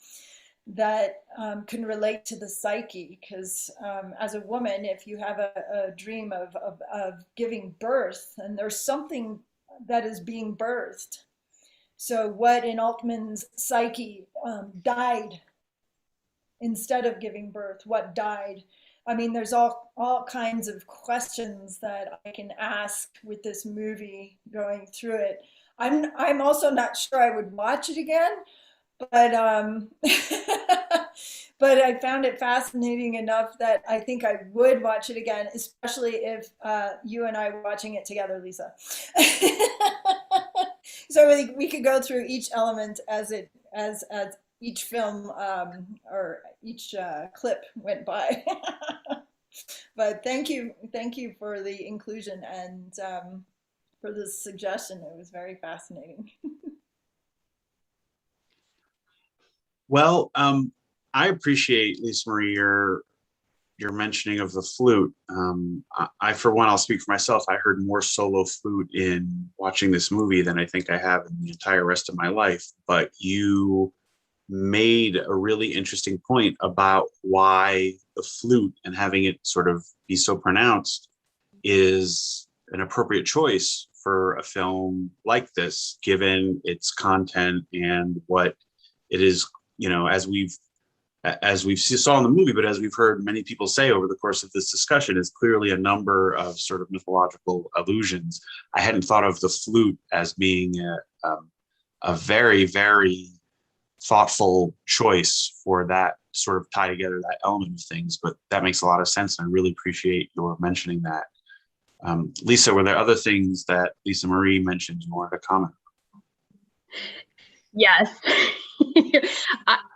that can relate to the psyche. Because as a woman, if you have a dream of giving birth, and there's something that is being birthed. So what in Altman's psyche died instead of giving birth? What died? I mean, there's all kinds of questions that I can ask with this movie going through it. I'm also not sure I would watch it again, but but I found it fascinating enough that I think I would watch it again, especially if you and I were watching it together, Lisa. So we could go through each element as each film or each clip went by. But thank you for the inclusion and for the suggestion. It was very fascinating. Well, I appreciate, Lisa Marie, your mentioning of the flute. I, for one, I'll speak for myself. I heard more solo flute in watching this movie than I think I have in the entire rest of my life. But you made a really interesting point about why the flute and having it sort of be so pronounced is an appropriate choice for a film like this, given its content and what it is, you know, as we've saw in the movie, but as we've heard many people say over the course of this discussion, is clearly a number of sort of mythological allusions. I hadn't thought of the flute as being a very, very thoughtful choice for that sort of tie together that element of things, but that makes a lot of sense. And I really appreciate your mentioning that. Lisa, were there other things that Lisa Marie mentioned you wanted to comment? Yes.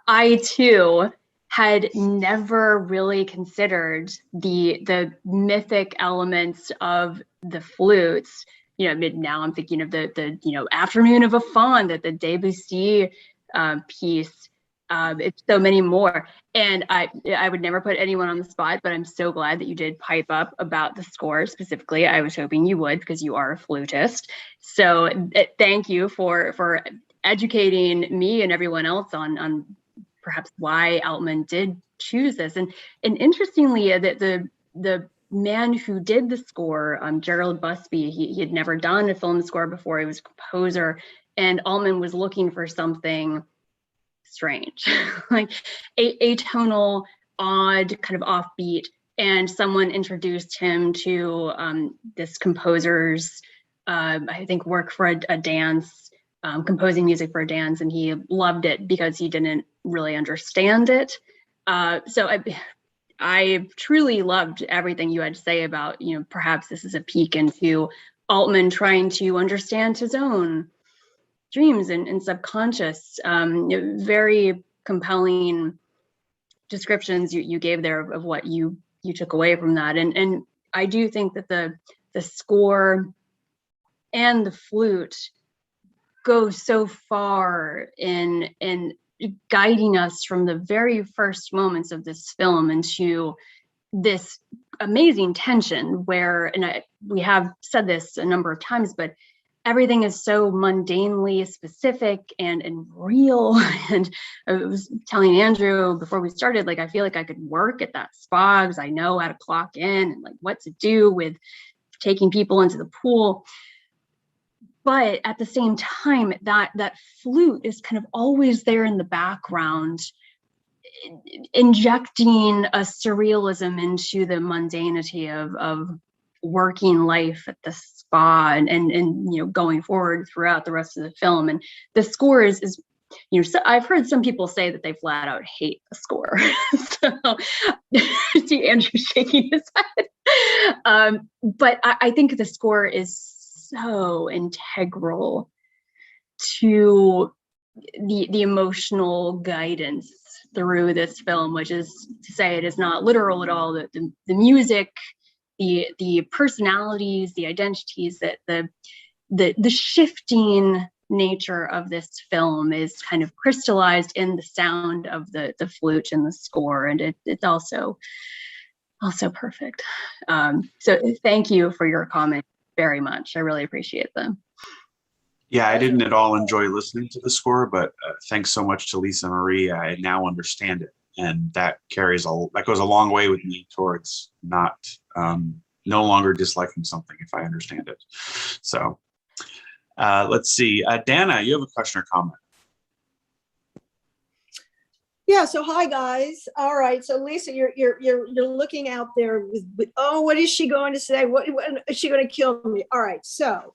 I too had never really considered the mythic elements of the flutes. You know, now I'm thinking of the Afternoon of a Faun, that the Debussy piece. It's so many more. And I would never put anyone on the spot, but I'm so glad that you did pipe up about the score specifically. I was hoping you would, because you are a flutist. So thank you for educating me and everyone else on perhaps why Altman did choose this. And interestingly, the man who did the score, Gerald Busby, he had never done a film score before. He was a composer, and Altman was looking for something strange, like atonal, odd, kind of offbeat. And someone introduced him to this composer's, I think, work for a dance, composing music for a dance, and he loved it because he didn't really understand it. So I truly loved everything you had to say about, you know, perhaps this is a peek into Altman trying to understand his own dreams and subconscious. Very compelling descriptions you gave there of what you took away from that. And I do think that the score and the flute go so far in guiding us from the very first moments of this film into this amazing tension where, and we have said this a number of times, but everything is so mundanely specific and real. And I was telling Andrew before we started, like, I feel like I could work at that spa because I know how to clock in and like what to do with taking people into the pool. But at the same time, that flute is kind of always there in the background, injecting a surrealism into the mundanity of working life at the spa and you know, going forward throughout the rest of the film. And the score is you know, so I've heard some people say that they flat out hate the score. So I see Andrew shaking his head. But I think the score is so integral to the emotional guidance through this film, which is to say it is not literal at all. The music, the personalities, the identities, that the shifting nature of this film is kind of crystallized in the sound of the flute and the score, and it's also perfect. So thank you for your comment very much. I really appreciate them. Yeah, I didn't at all enjoy listening to the score, but thanks so much to Lisa Marie. I now understand it, and that goes a long way with me towards not no longer disliking something if I understand it. So let's see, Dana, you have a question or comment? Yeah. So hi guys. All right. So Lisa, you're looking out there with oh, what is she going to say? What is she going to kill me? All right. So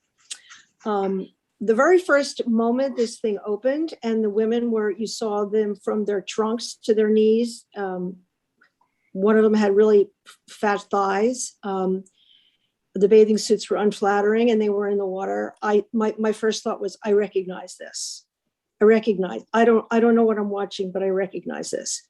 the very first moment this thing opened and the women you saw them from their trunks to their knees. One of them had really fat thighs. The bathing suits were unflattering and they were in the water. My first thought was, I recognize this. I don't know what I'm watching, but I recognize this.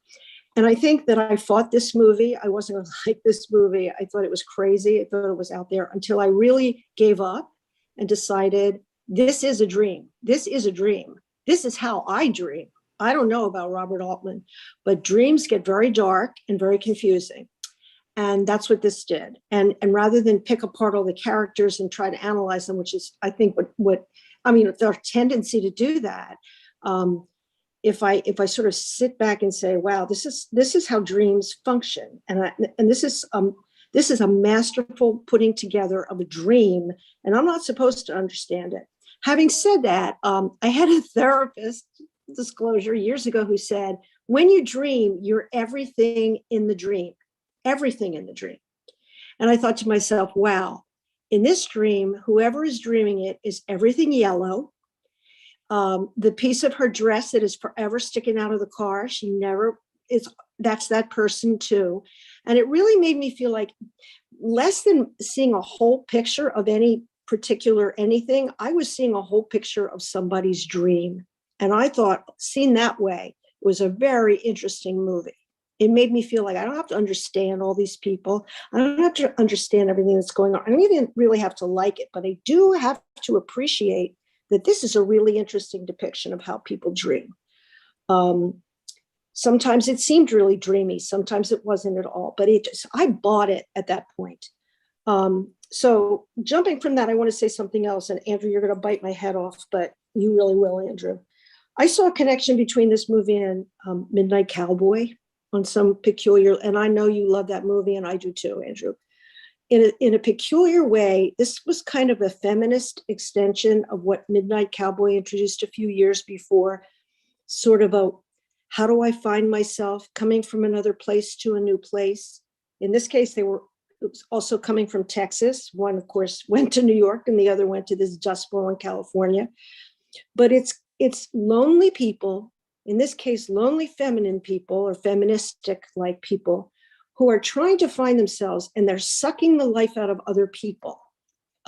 And I think that I fought this movie. I wasn't going to like this movie. I thought it was crazy. I thought it was out there until I really gave up and decided this is a dream. This is a dream. This is how I dream. I don't know about Robert Altman, but dreams get very dark and very confusing. And that's what this did. And rather than pick apart all the characters and try to analyze them, which is, I think, what I mean, their tendency to do that. If I sort of sit back and say, wow, this is how dreams function. And this is a masterful putting together of a dream. And I'm not supposed to understand it. Having said that, I had a therapist, disclosure, years ago who said, when you dream, you're everything in the dream. Everything in the dream. And I thought to myself, wow, in this dream, whoever is dreaming it is everything yellow. The piece of her dress that is forever sticking out of the car, she never is, that's that person too. And it really made me feel like less than seeing a whole picture of any particular anything, I was seeing a whole picture of somebody's dream. And I thought, seen that way, was a very interesting movie. It made me feel like I don't have to understand all these people. I don't have to understand everything that's going on. I don't even really have to like it, but I do have to appreciate that this is a really interesting depiction of how people dream. Sometimes it seemed really dreamy. Sometimes it wasn't at all, but I bought it at that point. So jumping from that, I want to say something else. And Andrew, you're going to bite my head off, but you really will, Andrew. I saw a connection between this movie and Midnight Cowboy on some peculiar, and I know you love that movie, and I do too, Andrew. In a peculiar way, this was kind of a feminist extension of what Midnight Cowboy introduced a few years before, sort of a, how do I find myself coming from another place to a new place? In this case, it was also coming from Texas. One, of course, went to New York, and the other went to this Dust Bowl in California. But it's lonely people, in this case, lonely feminine people or feministic-like people who are trying to find themselves, and they're sucking the life out of other people,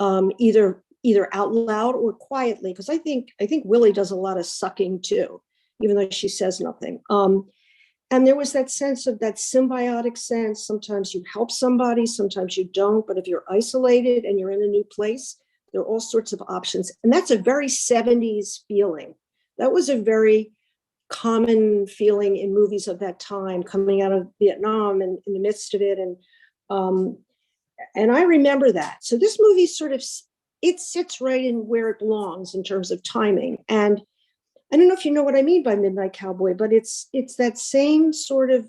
either out loud or quietly. Because I think Willie does a lot of sucking too, even though she says nothing. And there was that sense of that symbiotic sense. Sometimes you help somebody, sometimes you don't. But if you're isolated and you're in a new place, there are all sorts of options. And that's a very 70s feeling. That was a very common feeling in movies of that time, coming out of Vietnam and in the midst of it. And I remember that. So this movie sort of, it sits right in where it belongs in terms of timing. And I don't know if you know what I mean by Midnight Cowboy, but it's that same sort of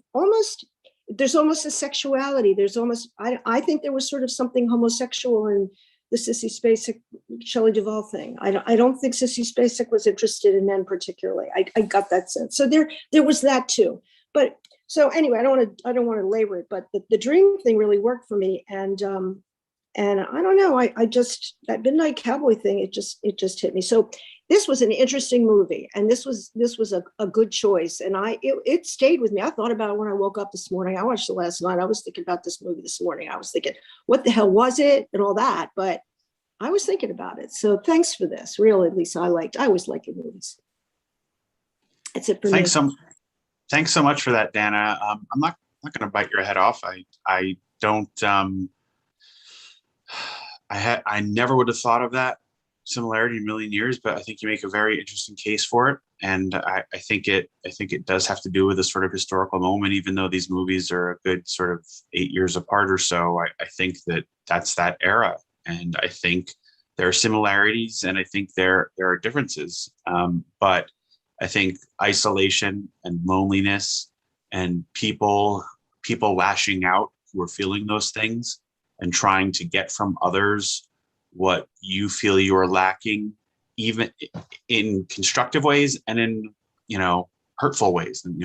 there's almost a sexuality. There's almost, I think there was sort of something homosexual in the Sissy Spacek, Shelley Duvall thing. I don't think Sissy Spacek was interested in men particularly. I got that sense. So there was that too. But so anyway, I don't want to labor it, but the dream thing really worked for me. And I don't know, I just, that Midnight Cowboy thing, it just hit me. So this was an interesting movie, and this was a good choice. And it stayed with me. I thought about it when I woke up this morning. I watched it last night. I was thinking about this movie this morning. I was thinking, what the hell was it and all that? But I was thinking about it. So thanks for this. Really, Lisa, I always like your movies. That's it for me. Thanks so much for that, Dana. I'm not going to bite your head off. I don't. I never would have thought of that similarity in a million years, but I think you make a very interesting case for it. And I think it does have to do with a sort of historical moment, even though these movies are a good sort of 8 years apart or so. I think that's that era. And I think there are similarities, and I think there are differences. But I think isolation and loneliness and people lashing out who are feeling those things and trying to get from others what you feel you are lacking, even in constructive ways and in, hurtful ways, and,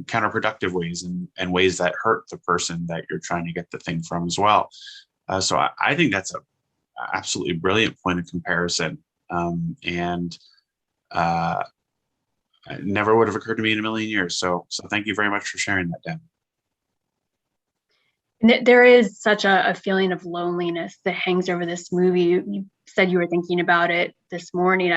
counterproductive ways, and ways that hurt the person that you're trying to get the thing from as well. So I think that's a absolutely brilliant point of comparison. And it never would have occurred to me in a million years. So thank you very much for sharing that, Dan. There is such a feeling of loneliness that hangs over this movie. You said you were thinking about it this morning.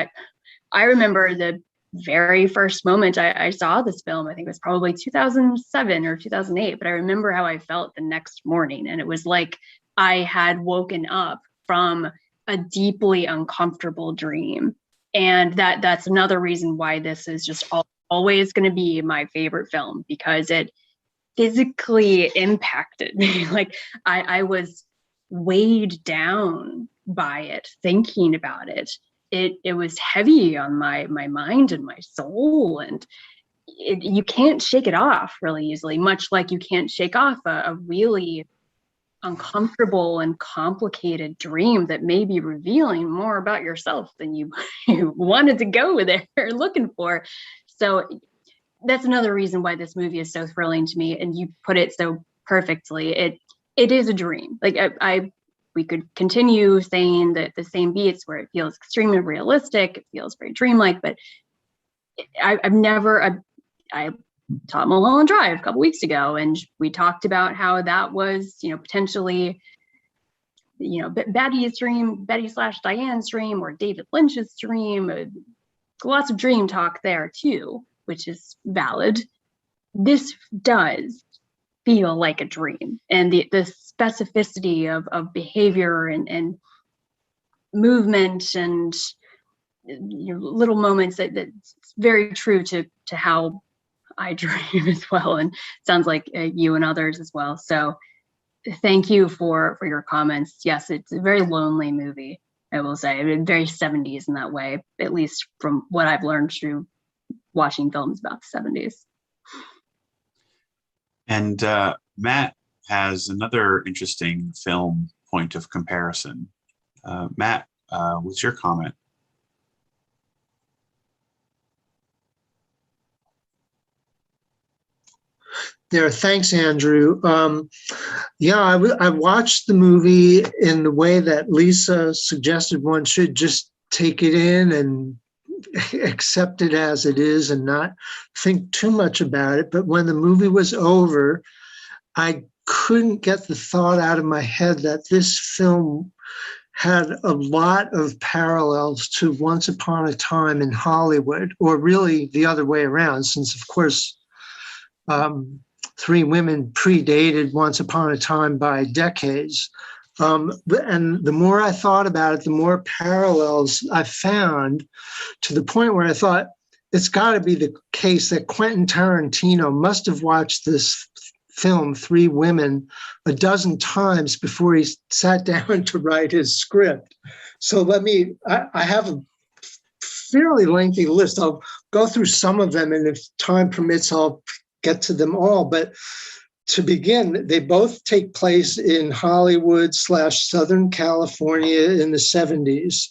I remember the very first moment I saw this film. I think it was probably 2007 or 2008, but I remember how I felt the next morning. And it was like I had woken up from a deeply uncomfortable dream. And that's another reason why this is just always going to be my favorite film, because it physically impacted me. Like I was weighed down by it, thinking about it. It was heavy on my mind and my soul, and you can't shake it off really easily, much like you can't shake off a really uncomfortable and complicated dream that may be revealing more about yourself than you wanted to go there looking for. So that's another reason why this movie is so thrilling to me. And you put it so perfectly. It is a dream. Like we could continue saying that the same beats where it feels extremely realistic, it feels very dreamlike, but I taught Mulholland Drive a couple weeks ago, and we talked about how that was, potentially, Betty's dream, Betty/Diane's dream, or David Lynch's dream. Lots of dream talk there too, which is valid. This does feel like a dream, and the specificity of behavior and movement and little moments that's very true to how I dream as well, and sounds like you and others as well. So thank you for your comments. Yes, it's a very lonely movie, I will say. Very 70s in that way, at least from what I've learned through watching films about the 70s. And Matt has another interesting film point of comparison. Matt, what's your comment? There, thanks, Andrew. I watched the movie in the way that Lisa suggested one should, just take it in and accept it as it is and not think too much about it. But when the movie was over, I couldn't get the thought out of my head that this film had a lot of parallels to Once Upon a Time in Hollywood, or really the other way around, since, of course, Three Women predated Once Upon a Time by decades. And the more I thought about it, the more parallels I found, to the point where I thought it's got to be the case that Quentin Tarantino must have watched this film, Three Women, a dozen times before he sat down to write his script. So I have a fairly lengthy list. I'll go through some of them, and if time permits, I'll get to them all. But to begin, they both take place in Hollywood / Southern California in the 70s.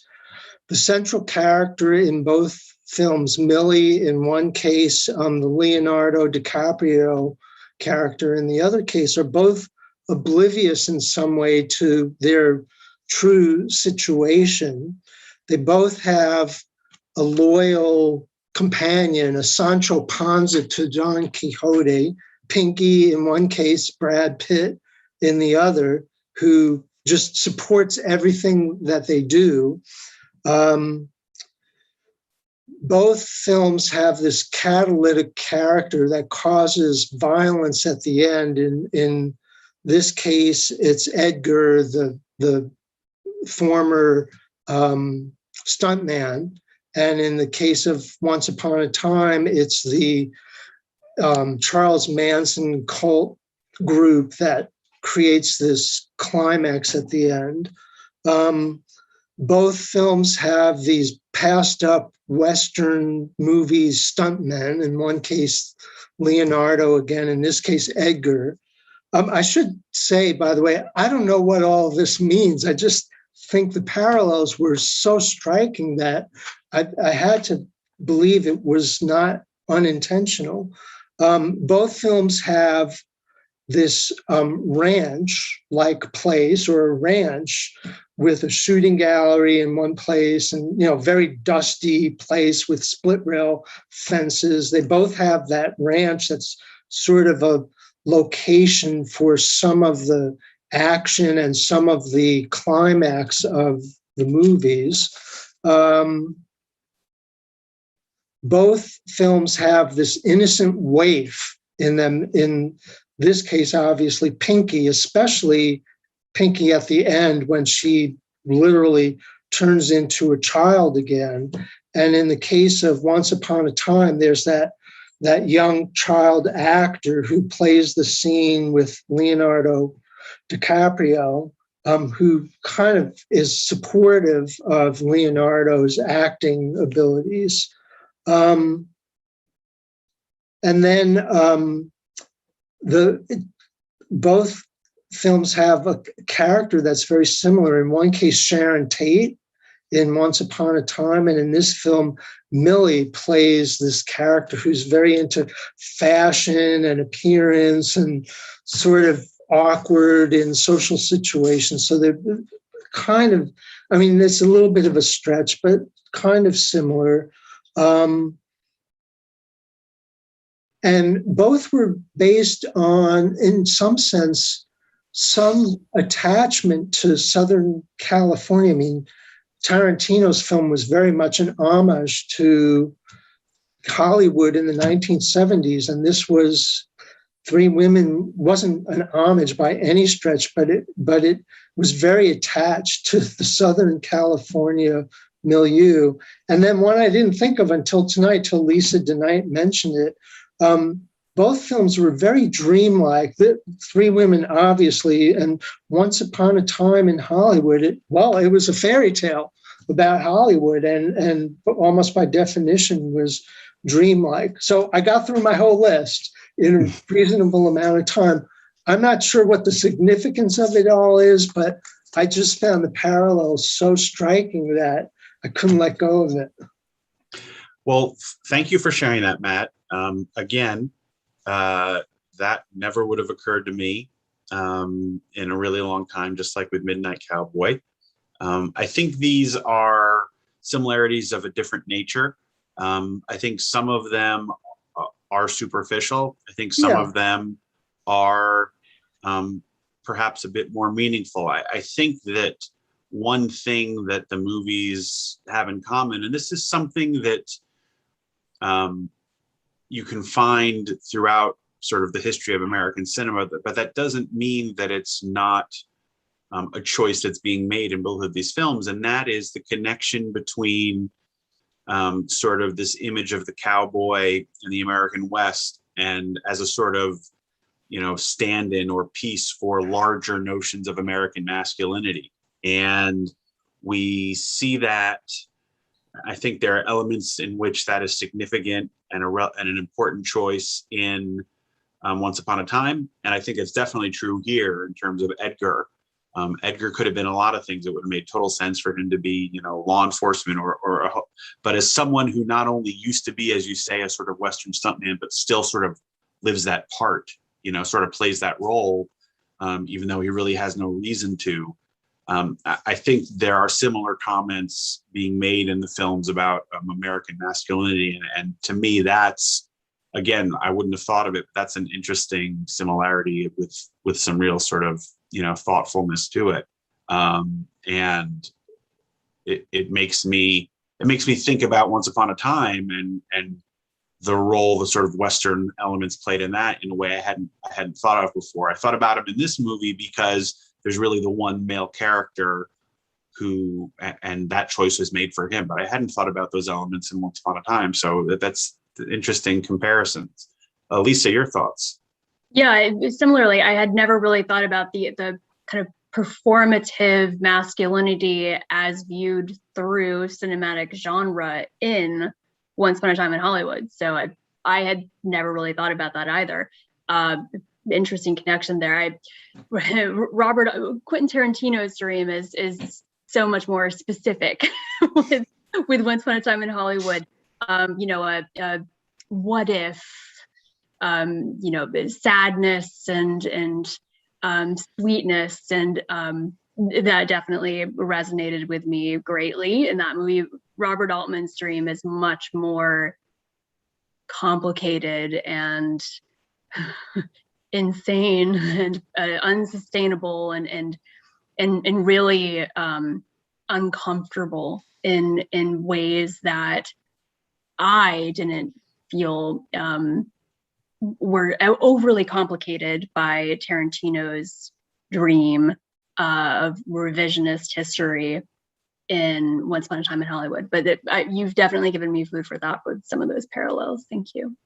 The central character in both films, Millie in one case, the Leonardo DiCaprio character in the other case, are both oblivious in some way to their true situation. They both have a loyal companion, a Sancho Panza to Don Quixote, Pinky in one case, Brad Pitt in the other, who just supports everything that they do. Both films have this catalytic character that causes violence at the end. In this case, it's Edgar, the former stuntman. And in the case of Once Upon a Time, it's the Charles Manson cult group that creates this climax at the end. Both films have these passed up Western movies stuntmen. In one case, Leonardo again, in this case, Edgar. I should say, by the way, I don't know what all this means. I just think the parallels were so striking that I had to believe it was not unintentional. Both films have this ranch-like place, or a ranch with a shooting gallery in one place, and very dusty place with split rail fences. They both have that ranch that's sort of a location for some of the action and some of the climax of the movies. Both films have this innocent waif in them. In this case, obviously, Pinky, especially Pinky at the end when she literally turns into a child again. And in the case of Once Upon a Time, there's that young child actor who plays the scene with Leonardo DiCaprio, who kind of is supportive of Leonardo's acting abilities. And then both films have a character that's very similar. In one case, Sharon Tate in Once Upon a Time, and in this film, Millie plays this character who's very into fashion and appearance and sort of awkward in social situations. So they're kind of, it's a little bit of a stretch, but kind of similar. And both were based on, in some sense, some attachment to Southern California. Tarantino's film was very much an homage to Hollywood in the 1970s, and this was Three Women wasn't an homage by any stretch, but it was very attached to the Southern California milieu. And then one I didn't think of until tonight, till Lisa DeNight mentioned it. Both films were very dreamlike. The Three Women, obviously, and Once Upon a Time in Hollywood, it was a fairy tale about Hollywood, and almost by definition was dreamlike. So I got through my whole list in a reasonable amount of time. I'm not sure what the significance of it all is, but I just found the parallels so striking that I couldn't let go of it. Well, thank you for sharing that, Matt. Again, that never would have occurred to me in a really long time, just like with Midnight Cowboy. I think these are similarities of a different nature. I think some of them are superficial. I think some of them are perhaps a bit more meaningful. I think that one thing that the movies have in common, and this is something that you can find throughout sort of the history of American cinema, but that doesn't mean that it's not a choice that's being made in both of these films. And that is the connection between sort of this image of the cowboy in the American West, and as a sort of, stand-in or piece for larger notions of American masculinity. And we see that. I think there are elements in which that is significant and an important choice in Once Upon a Time. And I think it's definitely true here in terms of Edgar. Edgar could have been a lot of things. It would have made total sense for him to be, law enforcement but as someone who not only used to be, as you say, a sort of Western stuntman, but still sort of lives that part, sort of plays that role, even though he really has no reason to. I think there are similar comments being made in the films about American masculinity. And to me, that's, again, I wouldn't have thought of it, but that's an interesting similarity with some real sort of, thoughtfulness to it. And it makes me think about Once Upon a Time and the role the sort of Western elements played in that in a way I hadn't thought of before. I thought about him in this movie because there's really the one male character who, and that choice was made for him, but I hadn't thought about those elements in Once Upon a Time. So that's the interesting comparisons. Lisa, your thoughts? Yeah, similarly, I had never really thought about the kind of performative masculinity as viewed through cinematic genre in Once Upon a Time in Hollywood. So I had never really thought about that either. Interesting connection there. Quentin Tarantino's dream is so much more specific with Once Upon a Time in Hollywood. What if, sadness and sweetness, and that definitely resonated with me greatly in that movie. Robert Altman's dream is much more complicated and insane and unsustainable and really uncomfortable in ways that I didn't feel were overly complicated by Tarantino's dream of revisionist history in Once Upon a Time in Hollywood. But you've definitely given me food for thought with some of those parallels. Thank you.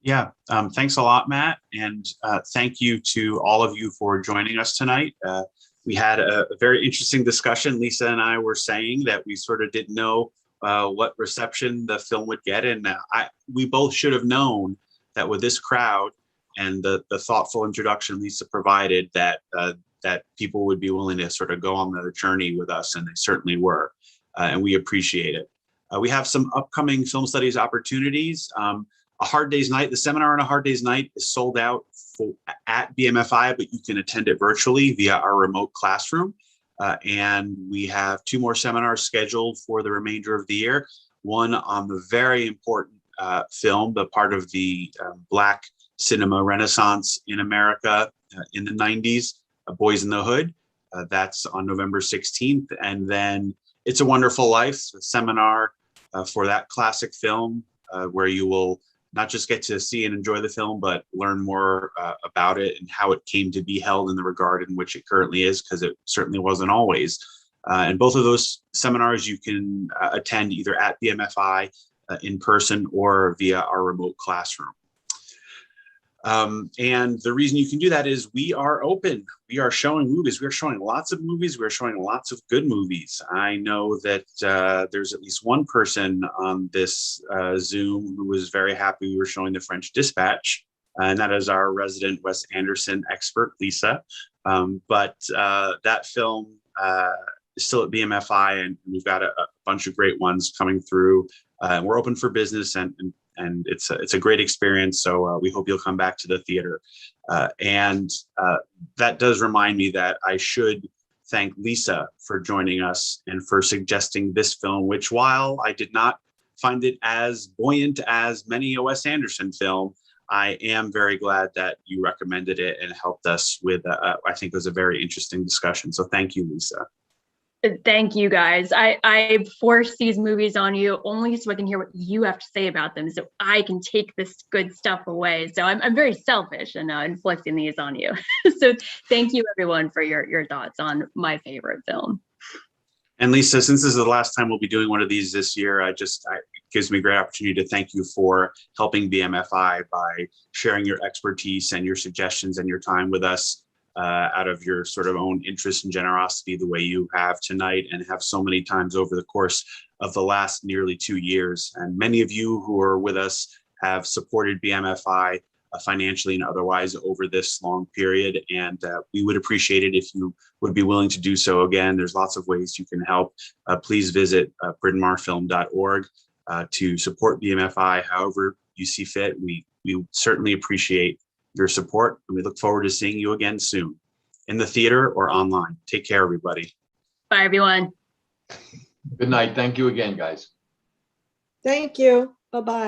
Yeah, thanks a lot, Matt. And thank you to all of you for joining us tonight. We had a very interesting discussion. Lisa and I were saying that we sort of didn't know what reception the film would get. And we both should have known that with this crowd and the thoughtful introduction Lisa provided, that people would be willing to sort of go on the journey with us, and they certainly were. And we appreciate it. We have some upcoming film studies opportunities. A Hard Day's Night, the seminar on A Hard Day's Night is sold out at BMFI, but you can attend it virtually via our remote classroom. And we have 2 more seminars scheduled for the remainder of the year. One on the very important film, the part of the Black cinema renaissance in America in the 90s, Boys in the Hood. That's on November 16th. And then It's a Wonderful Life, a seminar for that classic film where you will not just get to see and enjoy the film, but learn more about it and how it came to be held in the regard in which it currently is, because it certainly wasn't always. And both of those seminars you can attend either at BMFI in person or via our remote classroom. And the reason you can do that is we are open. We are showing movies. We're showing lots of movies. We're showing lots of good movies. I know that there's at least one person on this Zoom who was very happy we were showing The French Dispatch, and that is our resident Wes Anderson expert, Lisa. But that film is still at BMFI, and we've got a bunch of great ones coming through. We're open for business, and it's a great experience. So we hope you'll come back to the theater. And that does remind me that I should thank Lisa for joining us and for suggesting this film, which, while I did not find it as buoyant as many a Wes Anderson film, I am very glad that you recommended it and helped us with, I think it was a very interesting discussion. So thank you, Lisa. Thank you, guys. I force these movies on you only so I can hear what you have to say about them, so I can take this good stuff away. So I'm very selfish in inflicting these on you. So thank you, everyone, for your thoughts on my favorite film. And Lisa, since this is the last time we'll be doing one of these this year, it gives me a great opportunity to thank you for helping BMFI by sharing your expertise and your suggestions and your time with us out of your sort of own interest and generosity, the way you have tonight and have so many times over the course of the last nearly 2 years. And many of you who are with us have supported BMFI financially and otherwise over this long period. And we would appreciate it if you would be willing to do so again. There's lots of ways you can help. Please visit brynmarfilm.org to support BMFI however you see fit. We certainly appreciate your support, and we look forward to seeing you again soon in the theater or online. Take care, everybody. Bye, everyone. Good night. Thank you again, guys. Thank you. Bye-bye.